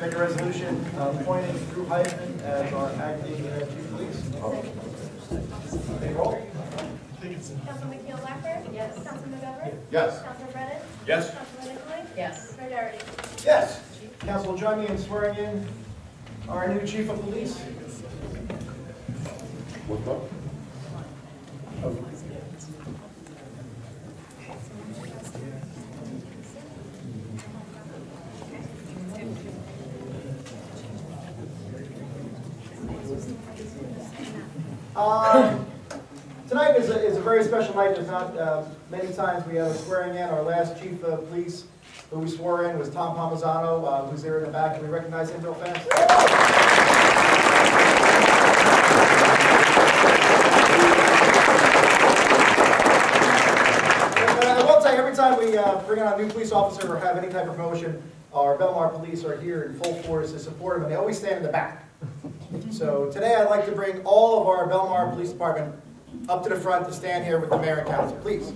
make a resolution appointing Drew Heisman as our acting chief of police. Take roll. Councilman McNeil-Blackburn? Yes. Councilman McGovern? Yes. Councilman Brennan? Yes. Councilman Nicolay? Yes. Mayor Doherty? Yes. Council will join me in swearing in our new chief of police. What's up? Tonight is a very special night. There's not many times we have swearing in. Our last chief of police who we swore in was Tom Palmisano, who's there in the back. Can we recognize him real fast? I will tell you, every time we bring on a new police officer or have any type of promotion, our Belmar police are here in full force to support them, and they always stand in the back. So today I'd like to bring all of our Belmar Police Department up to the front to stand here with the mayor and council, please.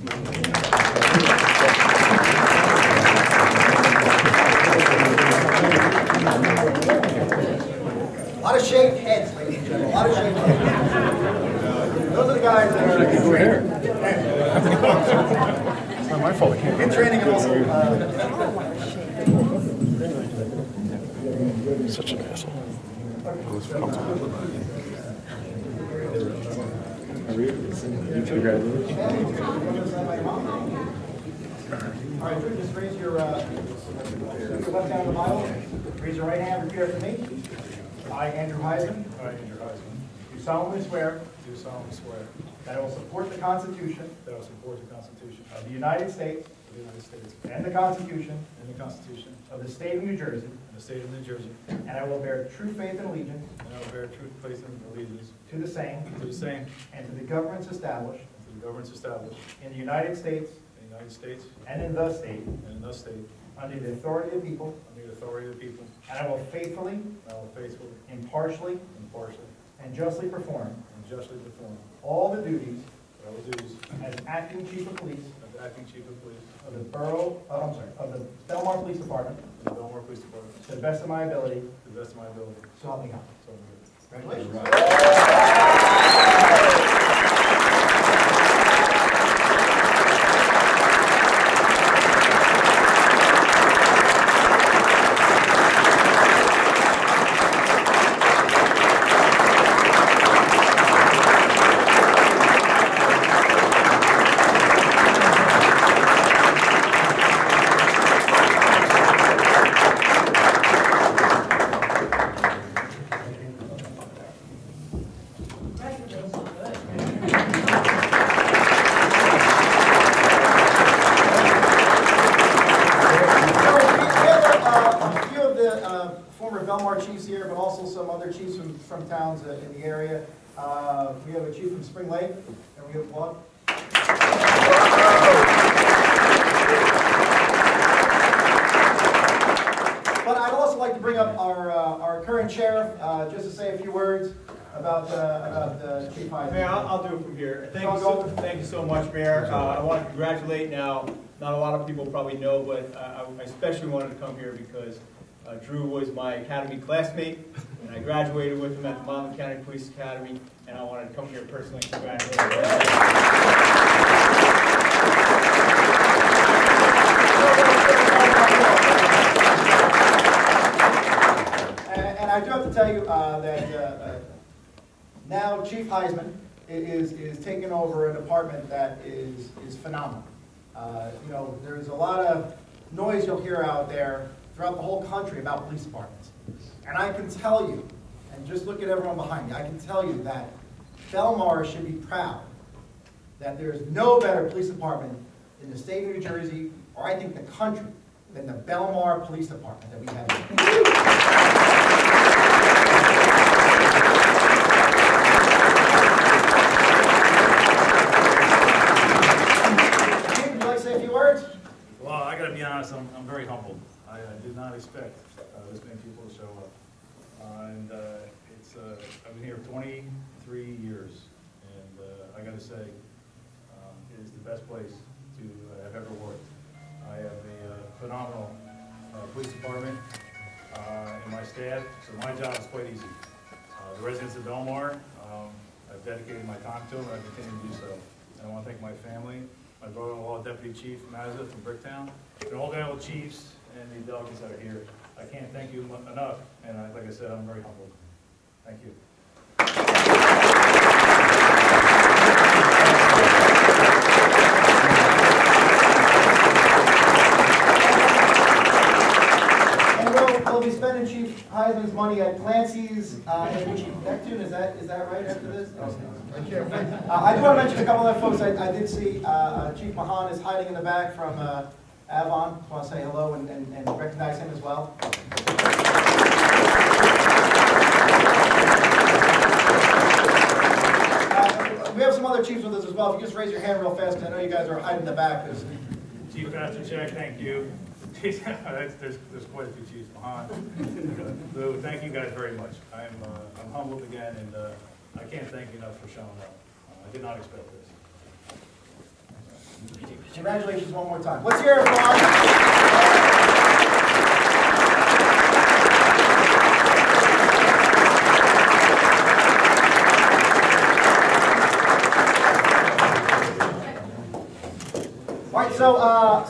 A lot of shaved heads, ladies and gentlemen. A lot of shaved heads. Those are the guys that are here. It's not my fault. I can't. In training and also. Such an asshole. You two graduates. All right, Drew, just raise your left hand on the Bible. Raise your right hand, repeat after me. I, Andrew Heisman. I, Andrew Heisman, Do solemnly swear do solemnly swear that I will support the Constitution that I will support the Constitution of the United States of the United States and the Constitution and the Constitution of the State of New Jersey, of the State of New Jersey, and I will bear true faith and allegiance and I will bear true faith and allegiance to the same to the same and to the governments established and to the governments established in the United States in the United States and in the state and in the state under the authority of the people, under the authority of the people, and I will faithfully, and I will faithfully, impartially, impartially, and justly perform and justly perform all the duties all the duties as acting chief of police of the acting chief of police of the of the Belmar Police Department of the Belmar Police Department to the best of my ability. to the best of my ability. So help me God. So help me God. Congratulations. Belmar chiefs here, but also some other chiefs from towns in the area. We have a chief from Spring Lake, and we have one. But I'd also like to bring up our current sheriff, just to say a few words about Chief Heisman. Mayor, I'll do it from here. Thank you so much, Mayor. I want to congratulate now. Not a lot of people probably know, but I especially wanted to come here because Drew was my academy classmate, and I graduated with him at the Monmouth County Police Academy, and I wanted to come here personally and congratulate him. And I do have to tell you that now Chief Heisman is taking over a department that is phenomenal. You know, there's a lot of noise you'll hear out there throughout the whole country about police departments. And I can tell you, and just look at everyone behind me, I can tell you that Belmar should be proud that there's no better police department in the state of New Jersey, or I think the country, than the Belmar Police Department that we have here. Would you like to say a few words? Well, I got to be honest, I'm very humbled. I did not expect this many people to show up. I've been here 23 years, and I got to say, it is the best place to have ever worked. I have a phenomenal police department in my staff, so my job is quite easy. The residents of Belmar, I've dedicated my time to them, and I continue to do so. And I want to thank my family, my brother-in-law, Deputy Chief Mazza from Bricktown, and all the other chiefs and the delegates that are here. I can't thank you enough, and like I said, I'm very humbled. Thank you. We'll be spending Chief Heisman's money at Clancy's in Neptune. Is that right after this? I do want to mention a couple other folks. I did see Chief Mahan is hiding in the back from Avon. I want to say hello and recognize him as well. We have some other chiefs with us as well. If you just raise your hand real fast, 'cause I know you guys are hiding in the back. Chief Pastor Check, thank you. There's quite a few chiefs behind. So thank you guys very much. I'm humbled again, and I can't thank you enough for showing up. I did not expect this. Congratulations one more time. Let's hear it for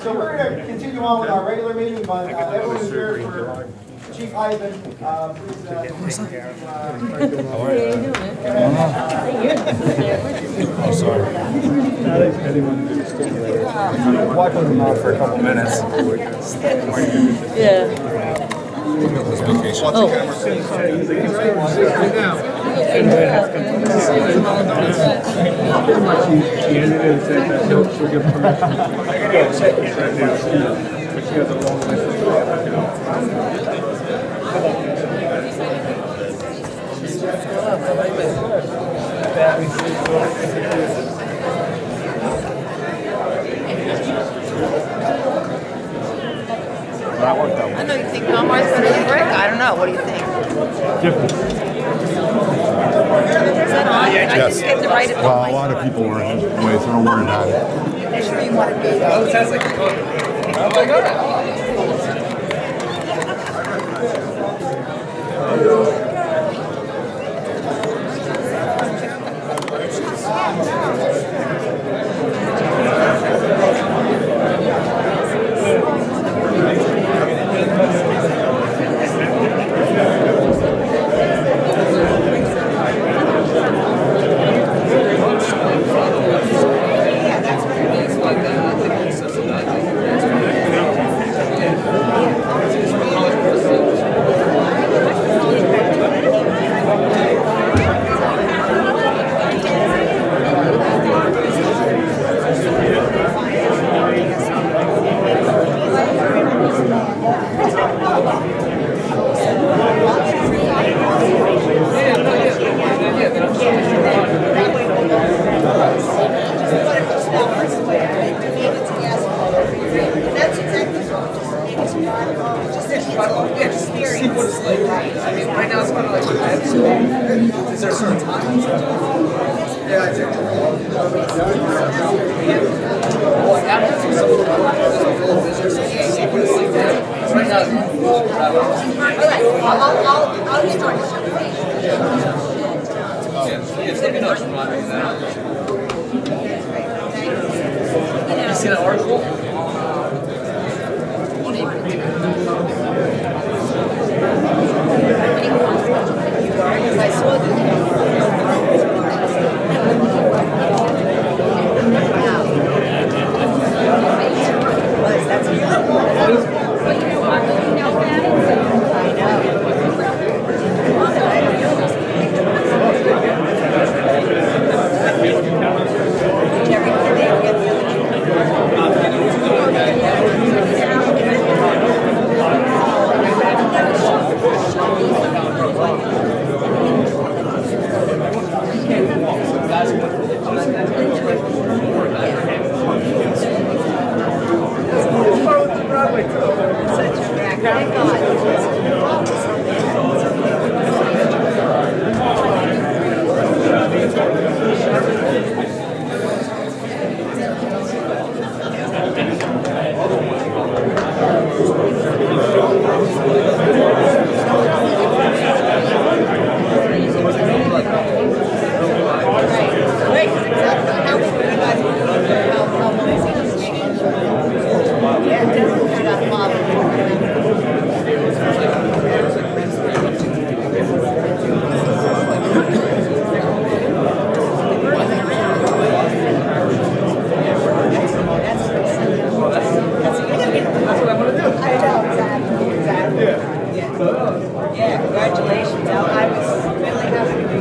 So we're going to continue on with our regular meeting, but everyone is here for Chief Heisman. Please, Oh, sorry. Walking them out for a couple minutes. Yeah. Vacation. I know you think Belmar's better than Brick. I don't know. What do you think? Different. Is that on? I just get the right of the Well, a mic lot of on. people were anyway, so don't worry about it. Make sure you want to be. Oh, it sounds like you're going. Oh my God. You see that article? Yeah, congratulations. I was really happy to be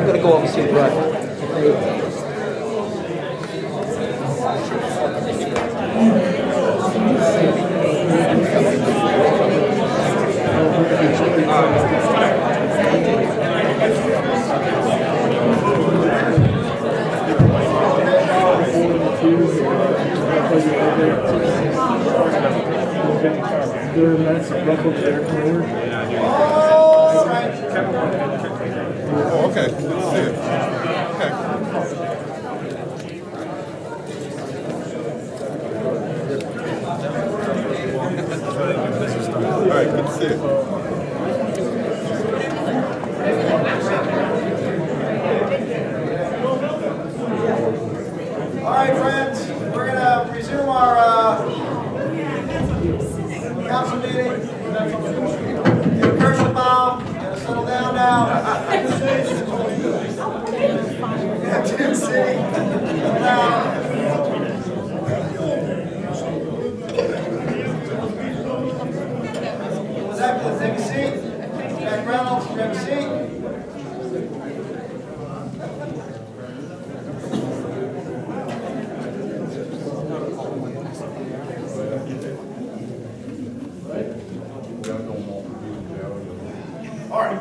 I'm gonna go over and see the rug. Oh, okay. Good to see you. Okay. All right, good to see you. All right, friends, we're going to resume our council meeting. Get a personal bow. Gotta settle down now. Tim City. Now. Executive, take a seat. Jack Reynolds, grab a seat. All right.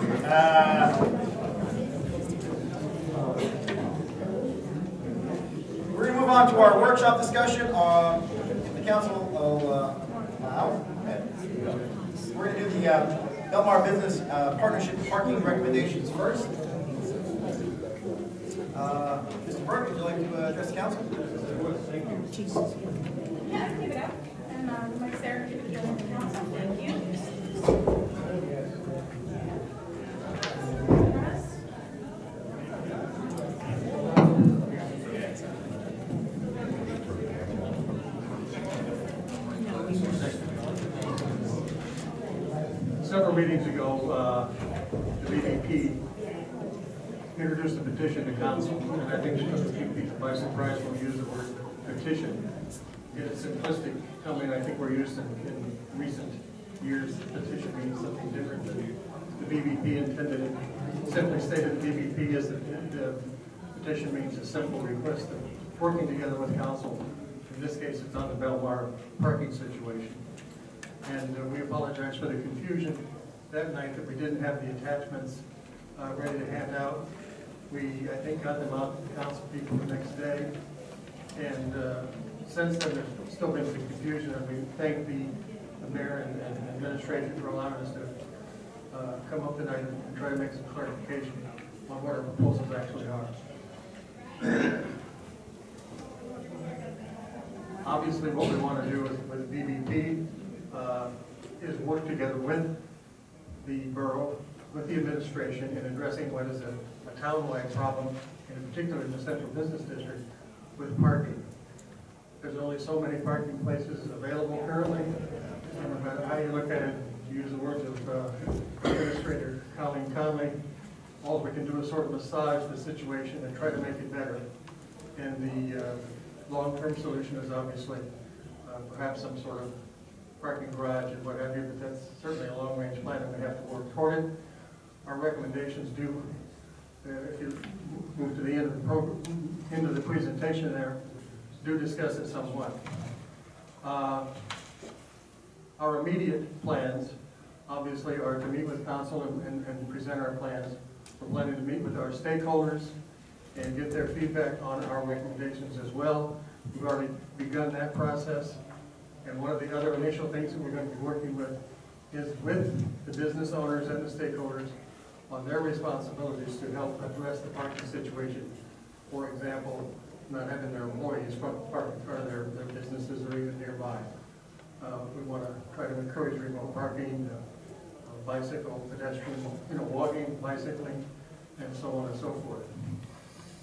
We're going to move on to our workshop discussion. If the council will allow. We're going to do the Belmar Business Partnership Parking recommendations first. Mr. Burke, would you like to address the council? Thank you. Yeah, I can give it up. And Mike Sarah, give it to the council. Thank you. Several meetings ago, the VVP introduced a petition to council, and I think it took people by surprise when we use the word petition. It's simplistic comment I think we're used in recent years. Petition means something different than the VVP intended. It simply stated the VVP is the petition means a simple request of working together with council. In this case, it's on the Belmar parking situation. And we apologize for the confusion that night that we didn't have the attachments ready to hand out. We, I think, got them out to the council people the next day. And since then, there's still been some confusion, and we thank the mayor and administration for allowing us to come up tonight and try to make some clarification on what our proposals actually are. Obviously, what we want to do with BBP is work together with the borough, with the administration in addressing what is a town-wide problem, and in particular in the central business district, with parking. There's only so many parking places available currently, and no matter how you look at it, to use the words of Administrator Colleen Conley, all we can do is sort of massage the situation and try to make it better. And the long-term solution is obviously perhaps some sort of parking garage and what have you, but that's certainly a long-range plan and we have to work toward it. Our recommendations do, if you move to the end of the program, end of the presentation there, do discuss it somewhat. Our immediate plans, obviously, are to meet with council and present our plans. We're planning to meet with our stakeholders and get their feedback on our recommendations as well. We've already begun that process. And one of the other initial things that we're going to be working with is with the business owners and the stakeholders on their responsibilities to help address the parking situation. For example, not having their employees park in front of their businesses or even nearby. We want to try to encourage remote parking, bicycle, pedestrian, walking, bicycling, and so on and so forth.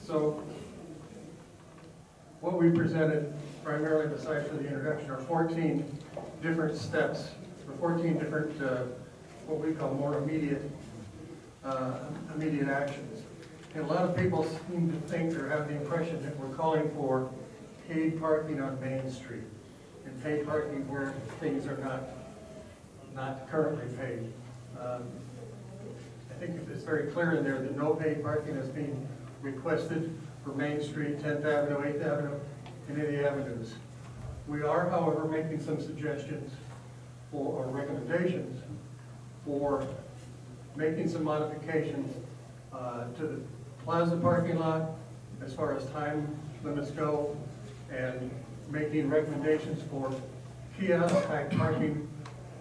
So what we presented primarily, besides for the introduction, are 14 different steps, or 14 different, what we call more immediate actions. And a lot of people seem to think or have the impression that we're calling for paid parking on Main Street and paid parking where things are not currently paid. I think it's very clear in there that no paid parking is being requested for Main Street, 10th Avenue, 8th Avenue, and any avenues. We are, however, making some suggestions or recommendations for making some modifications to the plaza parking lot as far as time limits go, and making recommendations for kiosk-type parking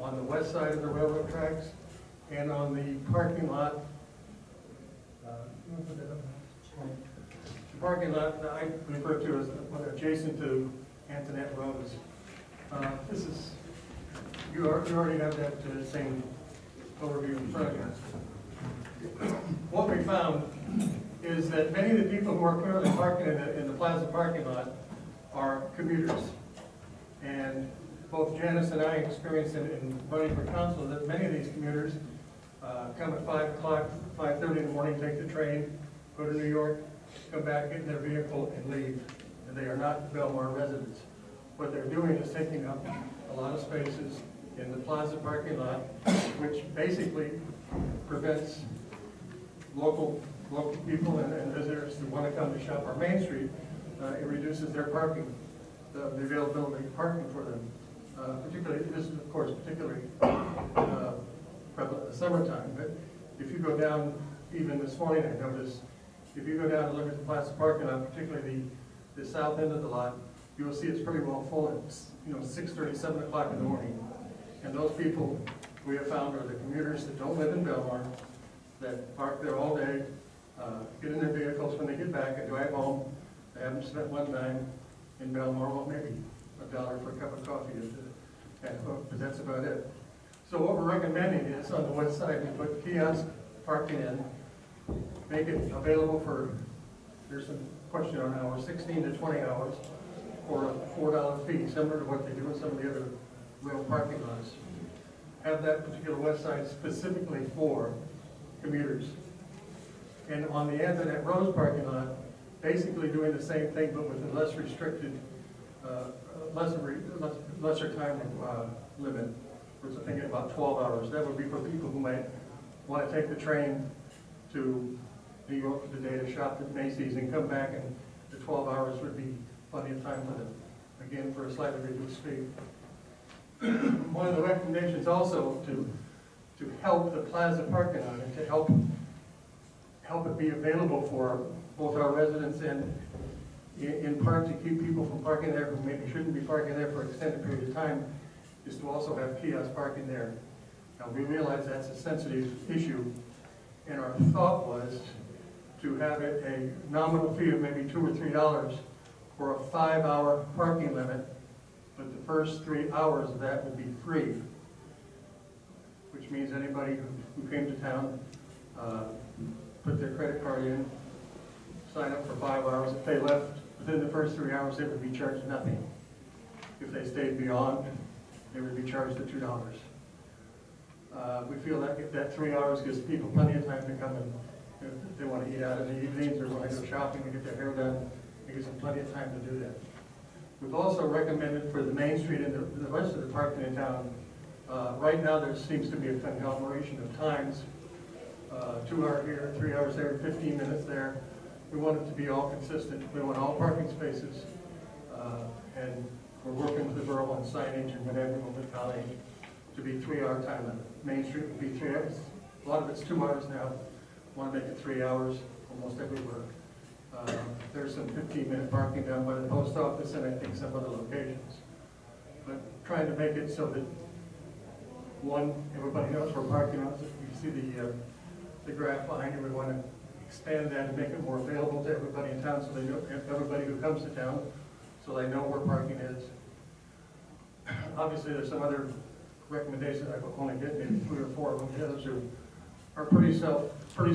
on the west side of the railroad tracks and on the parking lot. The parking lot that I refer to as adjacent to Antoinette Roads. This is, you already have that same overview in front of you. What we found is that many of the people who are currently parking in the plaza parking lot are commuters. And both Janice and I experienced in running for council that many of these commuters come at 5 o'clock, 5:30 in the morning, take the train, go to New York, come back, get in their vehicle, and leave. And they are not Belmar residents. What they're doing is taking up a lot of spaces in the plaza parking lot, which basically prevents local people and visitors who want to come to shop on Main Street. It reduces their parking, the availability of parking for them. Particularly, this is of course particularly prevalent in the summertime, but if you go down, even this morning I noticed, if you go down and look at the plaza parking lot, particularly the south end of the lot, you will see it's pretty well full at 6:30, 7 o'clock in the morning. And those people we have found are the commuters that don't live in Belmar, that park there all day, get in their vehicles when they get back and drive home. They haven't spent one dime in Belmar, well maybe $1 for a cup of coffee but that's about it. So what we're recommending is on the west side, we put kiosk parking in, make it available for, there's some question on hours, 16 to 20 hours for a $4 fee, similar to what they do in some of the other rail parking lots. Have that particular west side specifically for commuters. And on the Antoinette Rose parking lot, basically doing the same thing but with a less restricted, lesser time limit. We're thinking about 12 hours. That would be for people who might want to take the train to you go for the day to shop at Macy's and come back, and the 12 hours would be plenty of time for them, again, for a slightly reduced fee. One of the recommendations also to help the plaza parking lot and to help it be available for both our residents and in part to keep people from parking there who maybe shouldn't be parking there for an extended period of time, is to also have kiosk parking there. Now, we realize that's a sensitive issue, and our thought was to have it a nominal fee of maybe $2 or $3 for a 5-hour parking limit, but the first 3 hours of that would be free, which means anybody who came to town, put their credit card in, sign up for 5 hours. If they left within the first 3 hours, they would be charged nothing. If they stayed beyond, they would be charged the $2. We feel that if that 3 hours gives people plenty of time to come in, if they want to eat out in the evenings or want to go shopping and get their hair done, it gives them plenty of time to do that. We've also recommended for the Main Street and the rest of the parking in town, right now there seems to be a conglomeration of times, 2 hours here, 3 hours there, 15 minutes there. We want it to be all consistent. We want all parking spaces, and we're working with the borough on signage and whatever with the county to be 3-hour time limit. Main Street would be 3 hours. A lot of it's 2 hours now. Want to make it 3 hours almost everywhere. There's some 15-minute parking down by the post office and I think some other locations. But trying to make it so that, one, everybody knows where parking is. You see the graph behind you. We want to expand that and make it more available to everybody in town, so they know, everybody who comes to town, so they know where parking is. Obviously, there's some other recommendations. I've only get maybe 3 or 4 of them. The others are pretty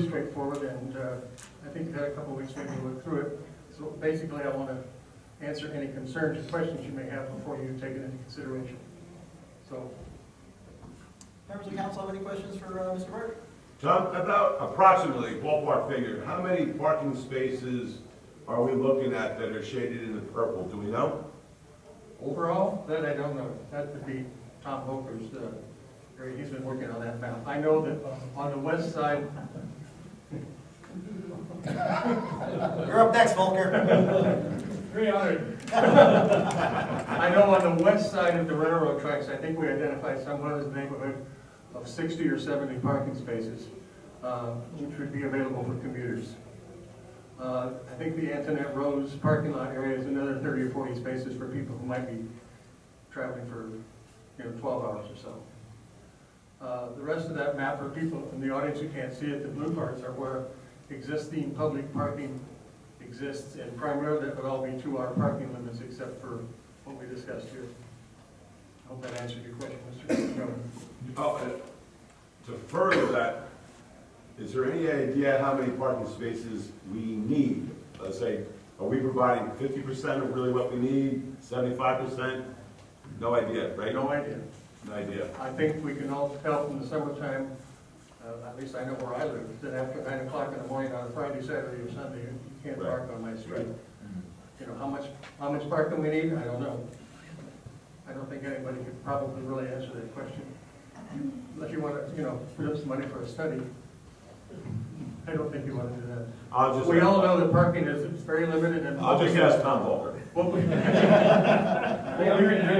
straightforward, and I think you've had a couple of weeks maybe to look through it. So basically, I want to answer any concerns or questions you may have before you take it into consideration. So, Members of the council have any questions for Mr. Burke? Tom, about approximately, ballpark figure, how many parking spaces are we looking at that are shaded in the purple? Do we know? overall, that I don't know. That would be Tom Hoker's area. He's been working on that map. I know that on the west side. You're up next, Volker. 300. I know on the west side of the railroad tracks, I think we identified somewhere in the neighborhood of 60 or 70 parking spaces, which would be available for commuters. I think the Antoinette Rose parking lot area is another 30 or 40 spaces for people who might be traveling for 12 hours or so. The rest of that map, for people in the audience who can't see it, the blue parts are where existing public parking exists, and primarily that would all be 2-hour parking limits except for what we discussed here. I hope that answered your question, Mr. Chairman. To further that, is there any idea how many parking spaces we need? Let's say, are we providing 50% of really what we need, 75%? No idea, right? No idea. No idea. I think we can all tell from the summertime, at least I know where I live, that after 9 o'clock in the morning on a Friday, Saturday, or Sunday, you can't Right. park on my street. Right. How much parking we need, I don't know. I don't think anybody could probably really answer that question. Unless you want to, put up some money for a study. I don't think you want to do that. We all know that parking is very limited, and I'll just ask Tom Volker. what we can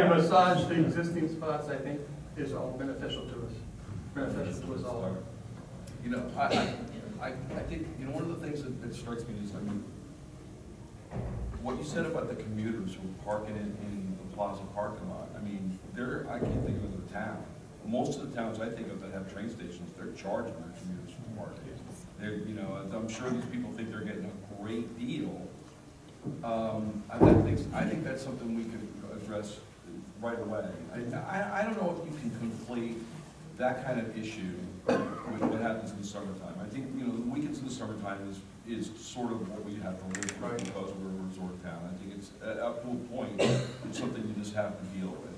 massage the existing spots, I think, is all beneficial to us. Beneficial to us all. I think, one of the things that strikes me is, what you said about the commuters who are parking in the plaza parking lot, I can't think of another town. Most of the towns I think of that have train stations, they're charging their commuters for parking. I'm sure these people think they're getting a great deal. I think that's something we could address right away. I don't know if you can conflate that kind of issue with what happens in the summertime. I think, the weekends in the summertime is sort of what we have to live with because we're a resort town. I think it's, up to a point, it's something you just have to deal with.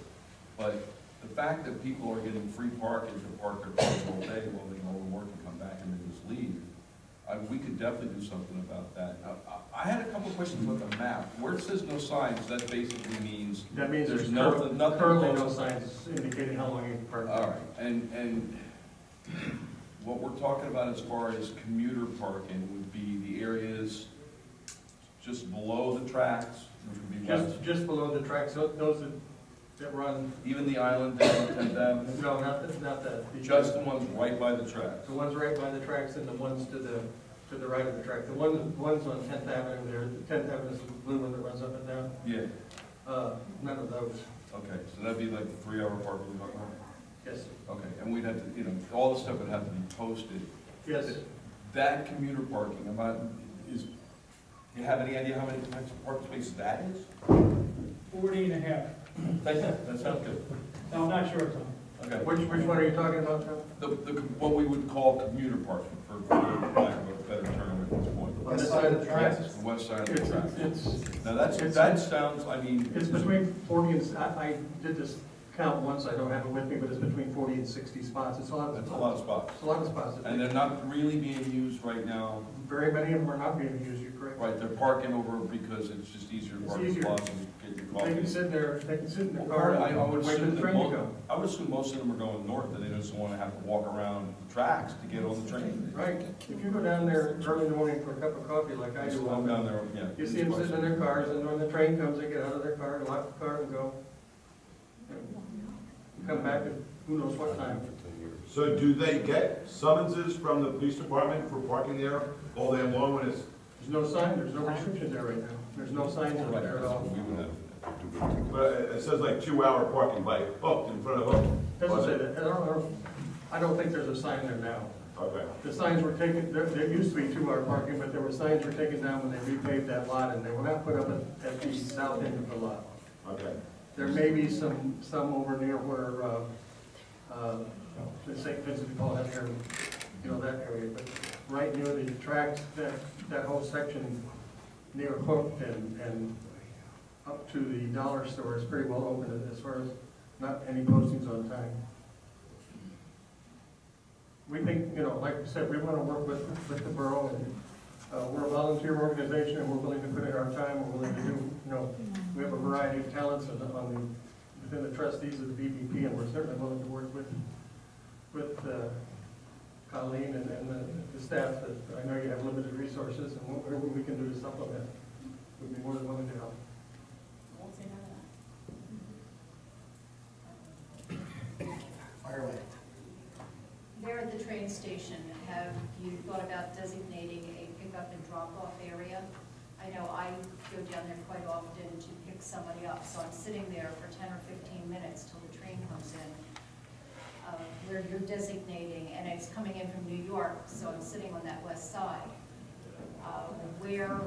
But the fact that people are getting free parking to park their cars all day while they go to work and come back and then just leave, we could definitely do something about that. I had a couple of questions about the map. Where it says no signs, that basically means there's nothing currently no signs indicating how long you can park. All right, and what we're talking about as far as commuter parking would be the areas just below the tracks, which would be west. Just below the tracks, those that run, Even the island down on 10th Avenue? no, not that. Just the ones right by the tracks? The ones right by the tracks and the ones to the right of the track. The ones on 10th Avenue there, the 10th Avenue is the blue one that runs up and down. Yeah. None of those. Okay, so that'd be like the 3-hour parking you're talking about? Yes. Okay, and we'd have to, all the stuff would have to be posted. Yes. That commuter parking, do you have any idea how many types of parking spaces that is? 40 and a half. That sounds good. No, I'm not sure, Tom. Okay. Which one are you talking about, Tom? What we would call commuter parking, for lack of a better term at this point. On this side of the tracks? Yes, the west side of the tracks. It's Now, that sounds, It's between 40 and, I did this count once, I don't have it with me, but it's between 40 and 60 spots. It's a lot of that's a spots. lot of spots. It's a lot of spots. And they're not really being used right now. Very many of them are not being used, you're correct. Right, they're parking over because it's just easier to It's park the easier. spots and get your They coffee. can sit there, they can sit in their Well, car I and would wait for assume the that train to come. I would assume most of them are going north, and they just want to have to walk around the tracks to get on the train. Right, if you go down there early in the morning for a cup of coffee like I do, I'm down there, yeah. you see them sitting in their cars, and when the train comes, they get out of their car, lock the car and go. And come back at who knows what time. So do they get summonses from the police department for parking there all day long when it's, There's no sign, there's no restrictions there right now. There's no signs over there at all. We would have. but it says like 2-hour parking by hook in front of hook? Doesn't say that, I don't think there's a sign there now. Okay, The signs were taken, there used to be 2-hour parking, but there were signs were taken down when they repaved that lot, and they were not put up at the south end of the lot. okay. There may be some over near where, the St. Vincent de Paul has there, that area, but right near the tracks, that whole section near Hook and up to the dollar store is pretty well open as far as not any postings on time. We think, like I said, we want to work with the borough, and we're a volunteer organization, and we're willing to put in our time, we're willing to do, we have a variety of talents within the trustees of the BBP, and we're certainly willing to work with Colleen and the staff, that I know you have limited resources, and whatever we can do to supplement, we'd be more than willing to help. Won't say no to that. Fire away. There at the train station, have you thought about designating a pickup and drop-off area? I know I go down there quite often to pick somebody up, so I'm sitting there for 10 or 15 minutes till the train comes in, where you're designating, and it's coming in from New York, so I'm sitting on that west side. Where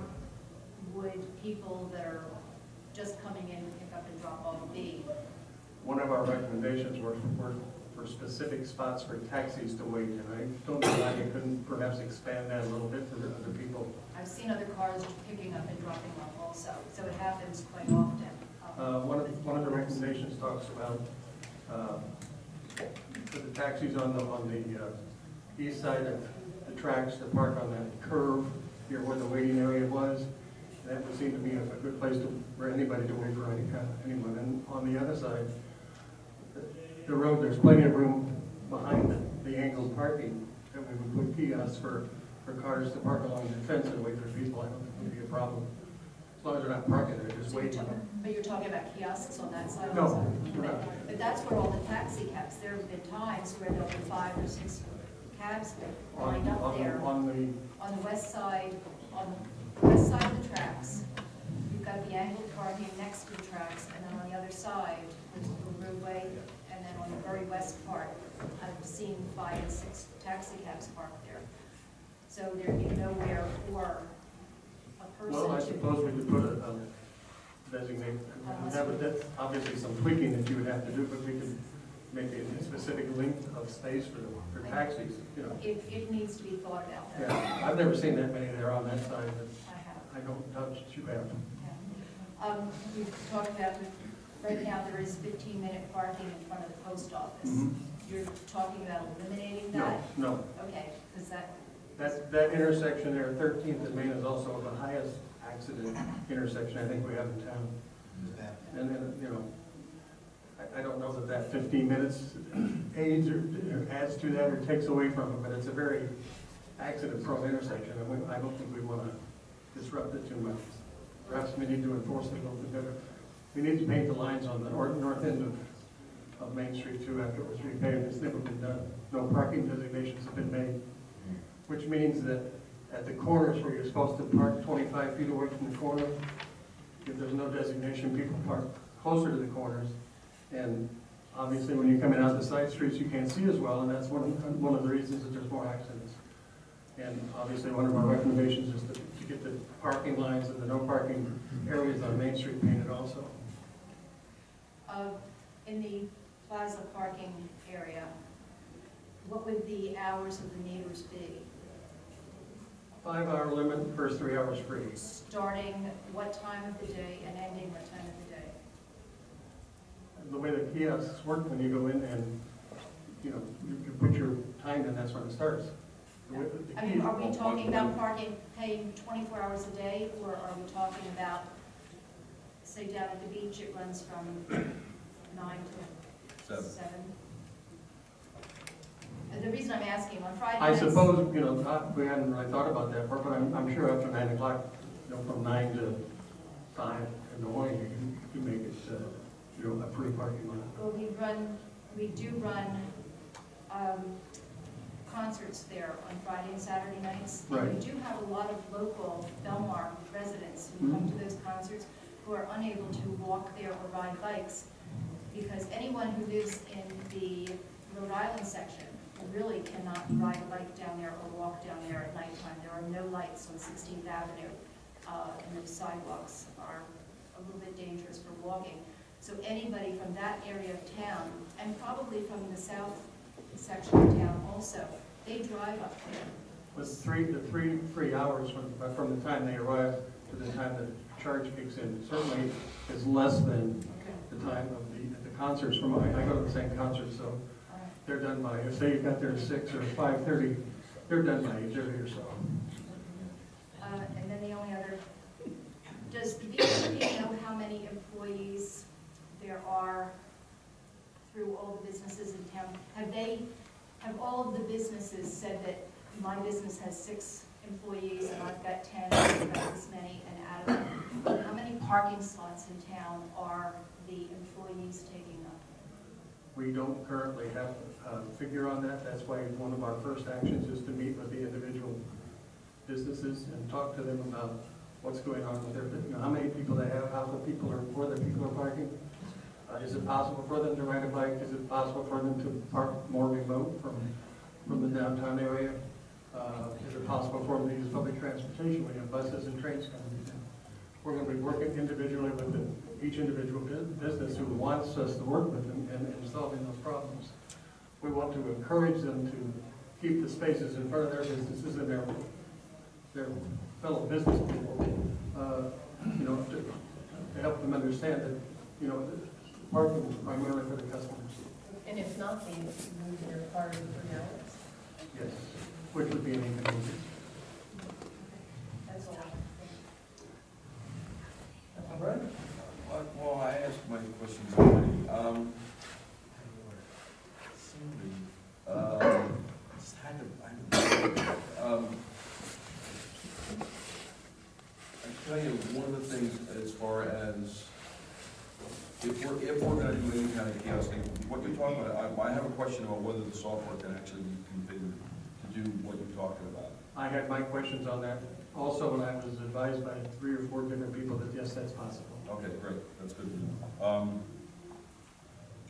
would people that are just coming in to pick up and drop off be? One of our recommendations were for specific spots for taxis to wait, and I don't know why you couldn't perhaps expand that a little bit for other people. I've seen other cars picking up and dropping off also, so it happens quite often. One of the recommendations talks about for the taxis on the east side of the tracks to park on that curve here where the waiting area was. That would seem to be a good place for anybody to wait for anyone. And on the other side, the road, there's plenty of room behind the angled parking that we would put kiosks for cars to park along the fence and wait for people. I don't think it would be a problem. As long as they're not parking there, just waiting. But you're talking about kiosks on that side? No, also? we're not. But that's where all the taxi cabs, there have been times where there'll be 5 or 6 cabs lined up there. On the west side, on the west side of the tracks, you've got the angled parking next to the tracks, and then on the other side, there's the roadway, and then on the very west part, I've seen 5 and 6 taxi cabs parked there. So there'd be nowhere for a person to. Well, I suppose we could put a designate, that's obviously some tweaking that you would have to do, but we could make a specific length of space for taxis, It needs to be thought about. Yeah, I've never seen that many there on that side, but I have. I don't doubt you have. We've talked about, right now there is 15-minute parking in front of the post office. Mhm. You're talking about eliminating that? No, Okay, because that, that intersection there, 13th and Main, is also the highest accident intersection I think we have in town. And then, I don't know that that 15 minutes aids or adds to that or takes away from it, but it's a very accident-prone intersection, and I don't think we want to disrupt it too much. Perhaps we need to enforce it a little bit better. We need to paint the lines on the north end of Main Street too after it was repaved. It's never been done. No parking designations have been made, which means that at the corners where you're supposed to park 25 feet away from the corner, if there's no designation, people park closer to the corners. And obviously when you're coming out the side streets, you can't see as well, and that's one of the reasons that there's more accidents. And obviously one of our recommendations is to get the parking lines and the no parking areas on Main Street painted also. In the plaza parking area, what would the hours of the neighbors be? 5-hour limit, first 3 hours free. Starting what time of the day and ending what time of the day? The way the kiosks work, when you go in and, you know, you put your time in, that's when it starts. I mean, are we talking about parking, paying 24 hours a day, or are we talking about, say, down at the beach, it runs from 9 to 7? And the reason I'm asking, on Friday I nights... suppose, you know, we hadn't really thought about that part, but I'm sure after 9 o'clock, you know, from 9 to 5 in the morning, you can make it, you know, a free parking lot. Well, we do run concerts there on Friday and Saturday nights. Right. And we do have a lot of local Belmar residents who come to those concerts who are unable to walk there or ride bikes, because anyone who lives in the Rhode Island section really cannot ride a bike down there or walk down there at nighttime. There are no lights on 16th Avenue, and the sidewalks are a little bit dangerous for walking. So anybody from that area of town, and probably from the south section of town also, they drive up there. With the three free hours from the time they arrive to the time the charge kicks in, certainly is less than the time of the concerts. I go to the same concerts, so they're done by, say you got there at 6 or 5:30, they're done by 8:30 or so. And then the only other, does the BPD know how many employees there are through all the businesses in town? Have all of the businesses said that my business has 6 employees and I've got 10, I've got this many, and out of them, how many parking slots in town are the employees taking up? We don't currently have a figure on that. That's why one of our first actions is to meet with the individual businesses and talk to them about what's going on with their, you know, how many people they have, how many people are, where the people are parking. Is it possible for them to ride a bike? Is it possible for them to park more remote from the downtown area? Is it possible for them to use public transportation? We have buses and trains coming in. We're going to be working individually with each individual business who wants us to work with them in solving those problems. We want to encourage them to keep the spaces in front of their businesses and their fellow business people, you know, to help them understand that, you know, parking is primarily for the customers. And if not, they move their car in 3 hours? Yes, which would be an inconvenience. That's all. All right. Well, I asked my questions already. I tell you, one of the things as far as if we're going to do any kind of kiosking, what you're talking about, I have a question about whether the software can actually be configured to do what you're talking about. I had my questions on that also when I was advised by 3 or 4 different people that yes, that's possible. Okay, great, that's good to know.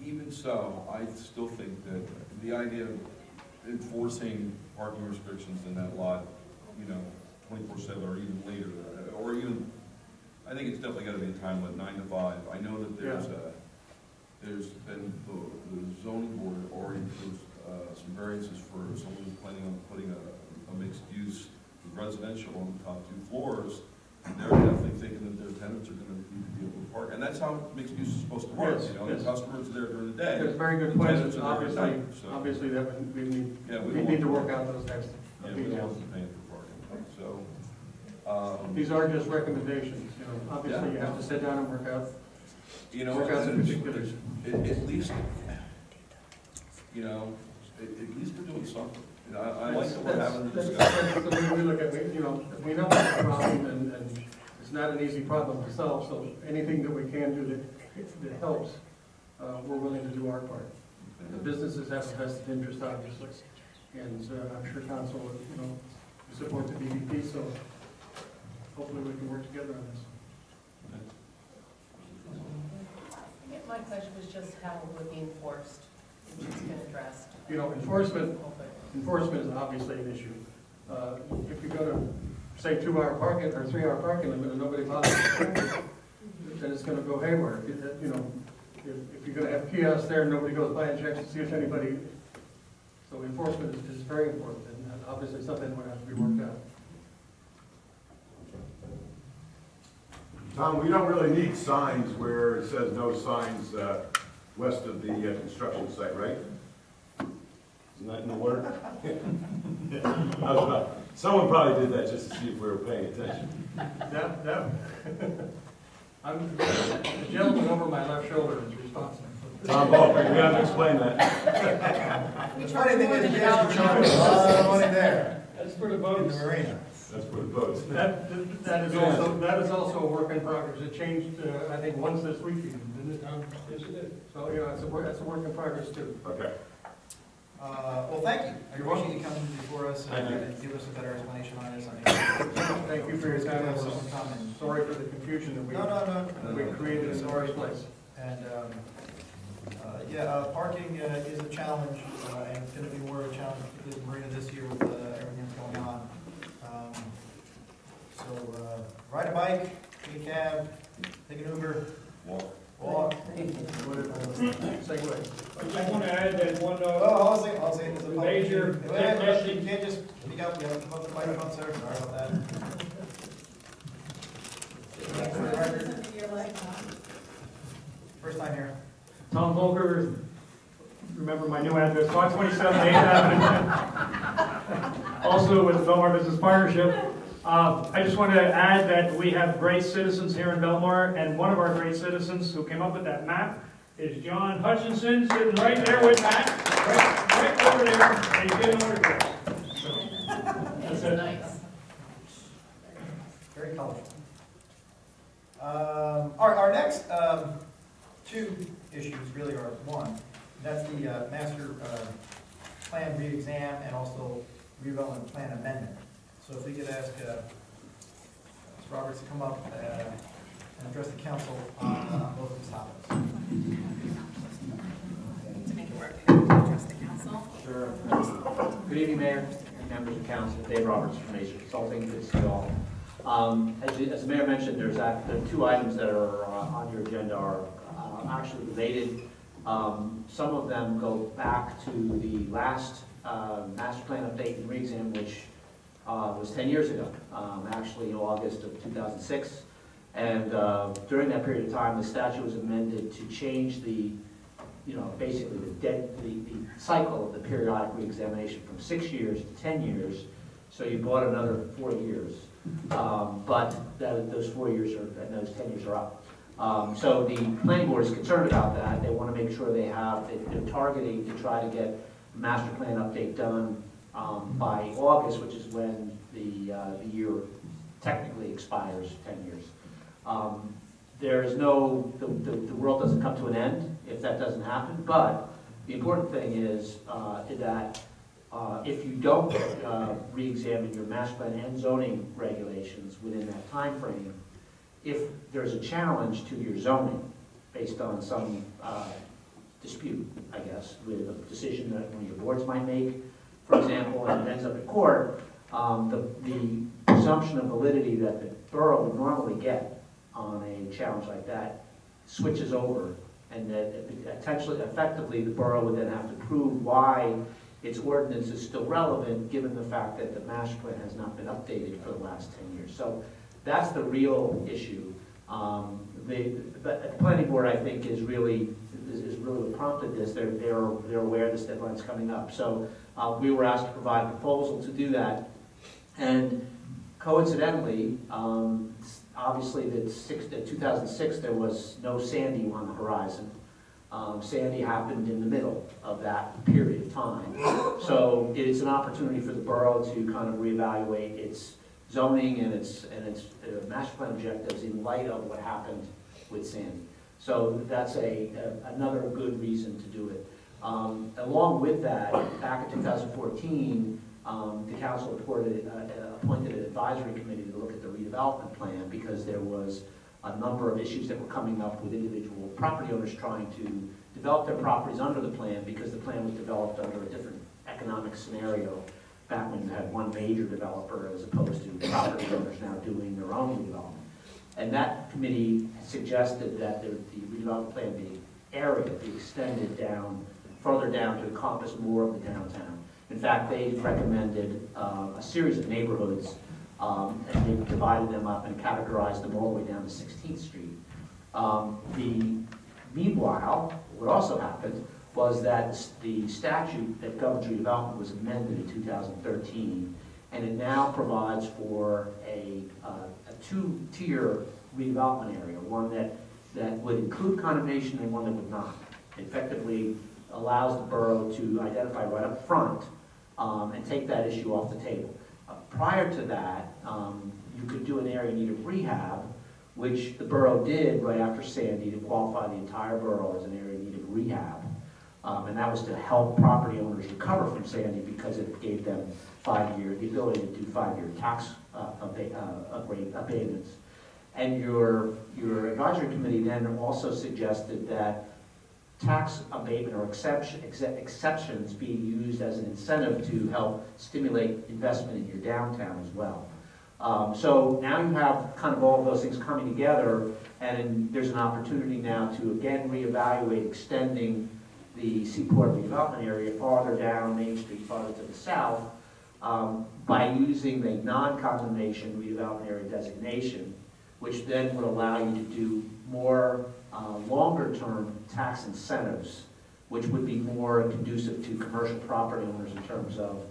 Even so, I still think that the idea of enforcing parking restrictions in that lot, you know, 24/7 or even later, or even, I think it's definitely got to be a time limit, 9 to 5. I know that there's been the zoning board already approved some variances for someone who's planning on putting a mixed use residential on the top 2 floors. They're definitely thinking that their tenants are going to need to be able to park, and that's how mixed use is supposed to work. Yes, you know, yes. the customers are there during the day. There's very good the questions. tenants are there at night, so. Obviously, that we need, Yeah, we need to work out those types Yeah, of we don't details. want to pay for parking. So, These are just recommendations. You know, obviously, Yeah. you have to sit down and work out You know, Work out the particulars. at least, you know, at least we're doing something. You know, I like that we're having the discussion. The way we look at, you know, we know it's a problem, and it's not an easy problem to solve, so anything that we can do that helps, we're willing to do our part. The businesses have a vested interest, obviously, and I'm sure council would, you know, support the BVP, so hopefully we can work together on this. My question was just how it would be enforced, if it's been addressed. You know, enforcement is obviously an issue. If you go to, say, 2-hour parking or 3-hour parking limit and nobody bothers, then it's gonna go haywire. You know, if you're gonna have kiosks there and nobody goes by and checks to see if anybody, so enforcement is very important, and obviously something would have to be worked out. Tom, we don't really need signs where it says no signs west of the construction site, right? Isn't that in the word? Someone probably did that just to see if we were paying attention. That, I'm, the gentleman over my left shoulder is responsible. Tom, we have to explain that. The funny thing is, yes, you're charging a lot of money there. That's for the In boats. the marina. That's for the boats. That is also a work in progress. It changed, I think, once this week, didn't it, Tom? Yes, it did. So, you know, that's a work in progress too. Okay. Well, thank you. I appreciate you coming before us and give us a better explanation on this. I mean, Thank you for your time. Have someone come and- Sorry for the confusion that we created in the first place. And, yeah, parking is a challenge, and it's gonna be more of a challenge for the marina this year with everything that's going on. So, ride a bike, take a cab, take an Uber, walk. Segue. I just want to add that one, Oh, I'll say, it's a public major meeting. Wait, technician- you can't just speak up, you have to come up to the microphone, sir, sorry about that. First time here. Tom Volker, remember my new address, 527 8th Avenue. Also with the Belmar Business Partnership. I just want to add that we have great citizens here in Belmar, and one of our great citizens who came up with that map is John Hutchinson, sitting right there with Matt, right over there, and he's getting autographs. So, that's it. Nice. Very colorful. Our next two issues really are one, that's the master plan re-exam and also redevelopment plan amendment. So if we could ask Ms. Roberts to come up and address the council on both of these topics. To make it work, address the council. Sure. Good evening, Mayor and members of council. Dave Roberts from Major Consulting. Good to see you all. As the Mayor mentioned, there are two items that are on your agenda are actually related. Some of them go back to the last master plan update and re-exam, which was 10 years ago, actually in August of 2006. And during that period of time, the statute was amended to change the, basically the cycle of the periodic re-examination from 6 years to 10 years. So you bought another 4 years, but those 4 years and those 10 years are up. So the planning board is concerned about that. They want to make sure they're targeting to try to get the master plan update done by August, which is when the year technically expires, 10 years. There is no, the world doesn't come to an end if that doesn't happen, but the important thing is that if you don't re-examine your master plan and zoning regulations within that time frame, if there's a challenge to your zoning based on some dispute, I guess, with a decision that one of your boards might make, for example, and it ends up in court, the presumption of validity that the borough would normally get on a challenge like that switches over, and that effectively the borough would then have to prove why its ordinance is still relevant, given the fact that the master plan has not been updated for the last 10 years. So that's the real issue. The planning board, I think, is really what prompted this. They're aware this deadline's coming up. So we were asked to provide a proposal to do that. And coincidentally, obviously, in 2006, there was no Sandy on the horizon. Sandy happened in the middle of that period of time. So it's an opportunity for the borough to kind of reevaluate its zoning and its master plan objectives in light of what happened with Sandy. So that's another good reason to do it. Along with that, back in 2014, the council appointed an advisory committee to look at the redevelopment plan because there was a number of issues that were coming up with individual property owners trying to develop their properties under the plan because the plan was developed under a different economic scenario back when you had one major developer as opposed to property owners now doing their own redevelopment. And that committee suggested that the redevelopment plan, the area, be extended down, further down to encompass more of the downtown. In fact, they recommended a series of neighborhoods, and they divided them up and categorized them all the way down to 16th Street. Meanwhile, what also happened was that the statute that governs redevelopment was amended in 2013, and it now provides for a two-tier redevelopment area, one that would include condemnation and one that would not. Effectively allows the borough to identify right up front and take that issue off the table. Prior to that, you could do an area in need of rehab, which the borough did right after Sandy to qualify the entire borough as an area in need of rehab. And that was to help property owners recover from Sandy because it gave them the ability to do 5-year tax abatements. And your advisory committee then also suggested that tax abatement or exceptions be used as an incentive to help stimulate investment in your downtown as well. So now you have kind of all of those things coming together, and there's an opportunity now to again reevaluate extending the Seaport redevelopment area farther down Main Street, farther to the south, by using the non-condemnation redevelopment area designation, which then would allow you to do more longer-term tax incentives, which would be more conducive to commercial property owners in terms of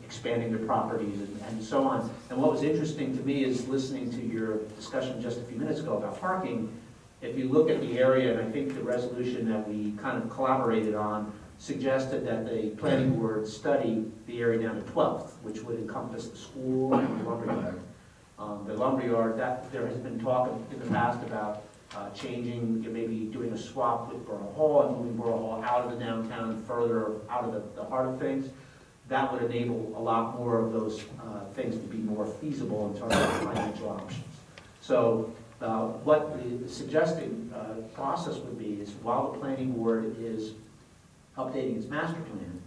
expanding their properties and so on. And what was interesting to me is listening to your discussion just a few minutes ago about parking. If you look at the area, and I think the resolution that we kind of collaborated on suggested that the planning board study the area down to 12th, which would encompass the school and the lumberyard. The lumberyard, there has been talk in the past about changing, maybe doing a swap with Borough Hall and moving Borough Hall out of the downtown and further out of the heart of things. That would enable a lot more of those things to be more feasible in terms of financial options. So what the suggested process would be is while the planning board is updating its master plan,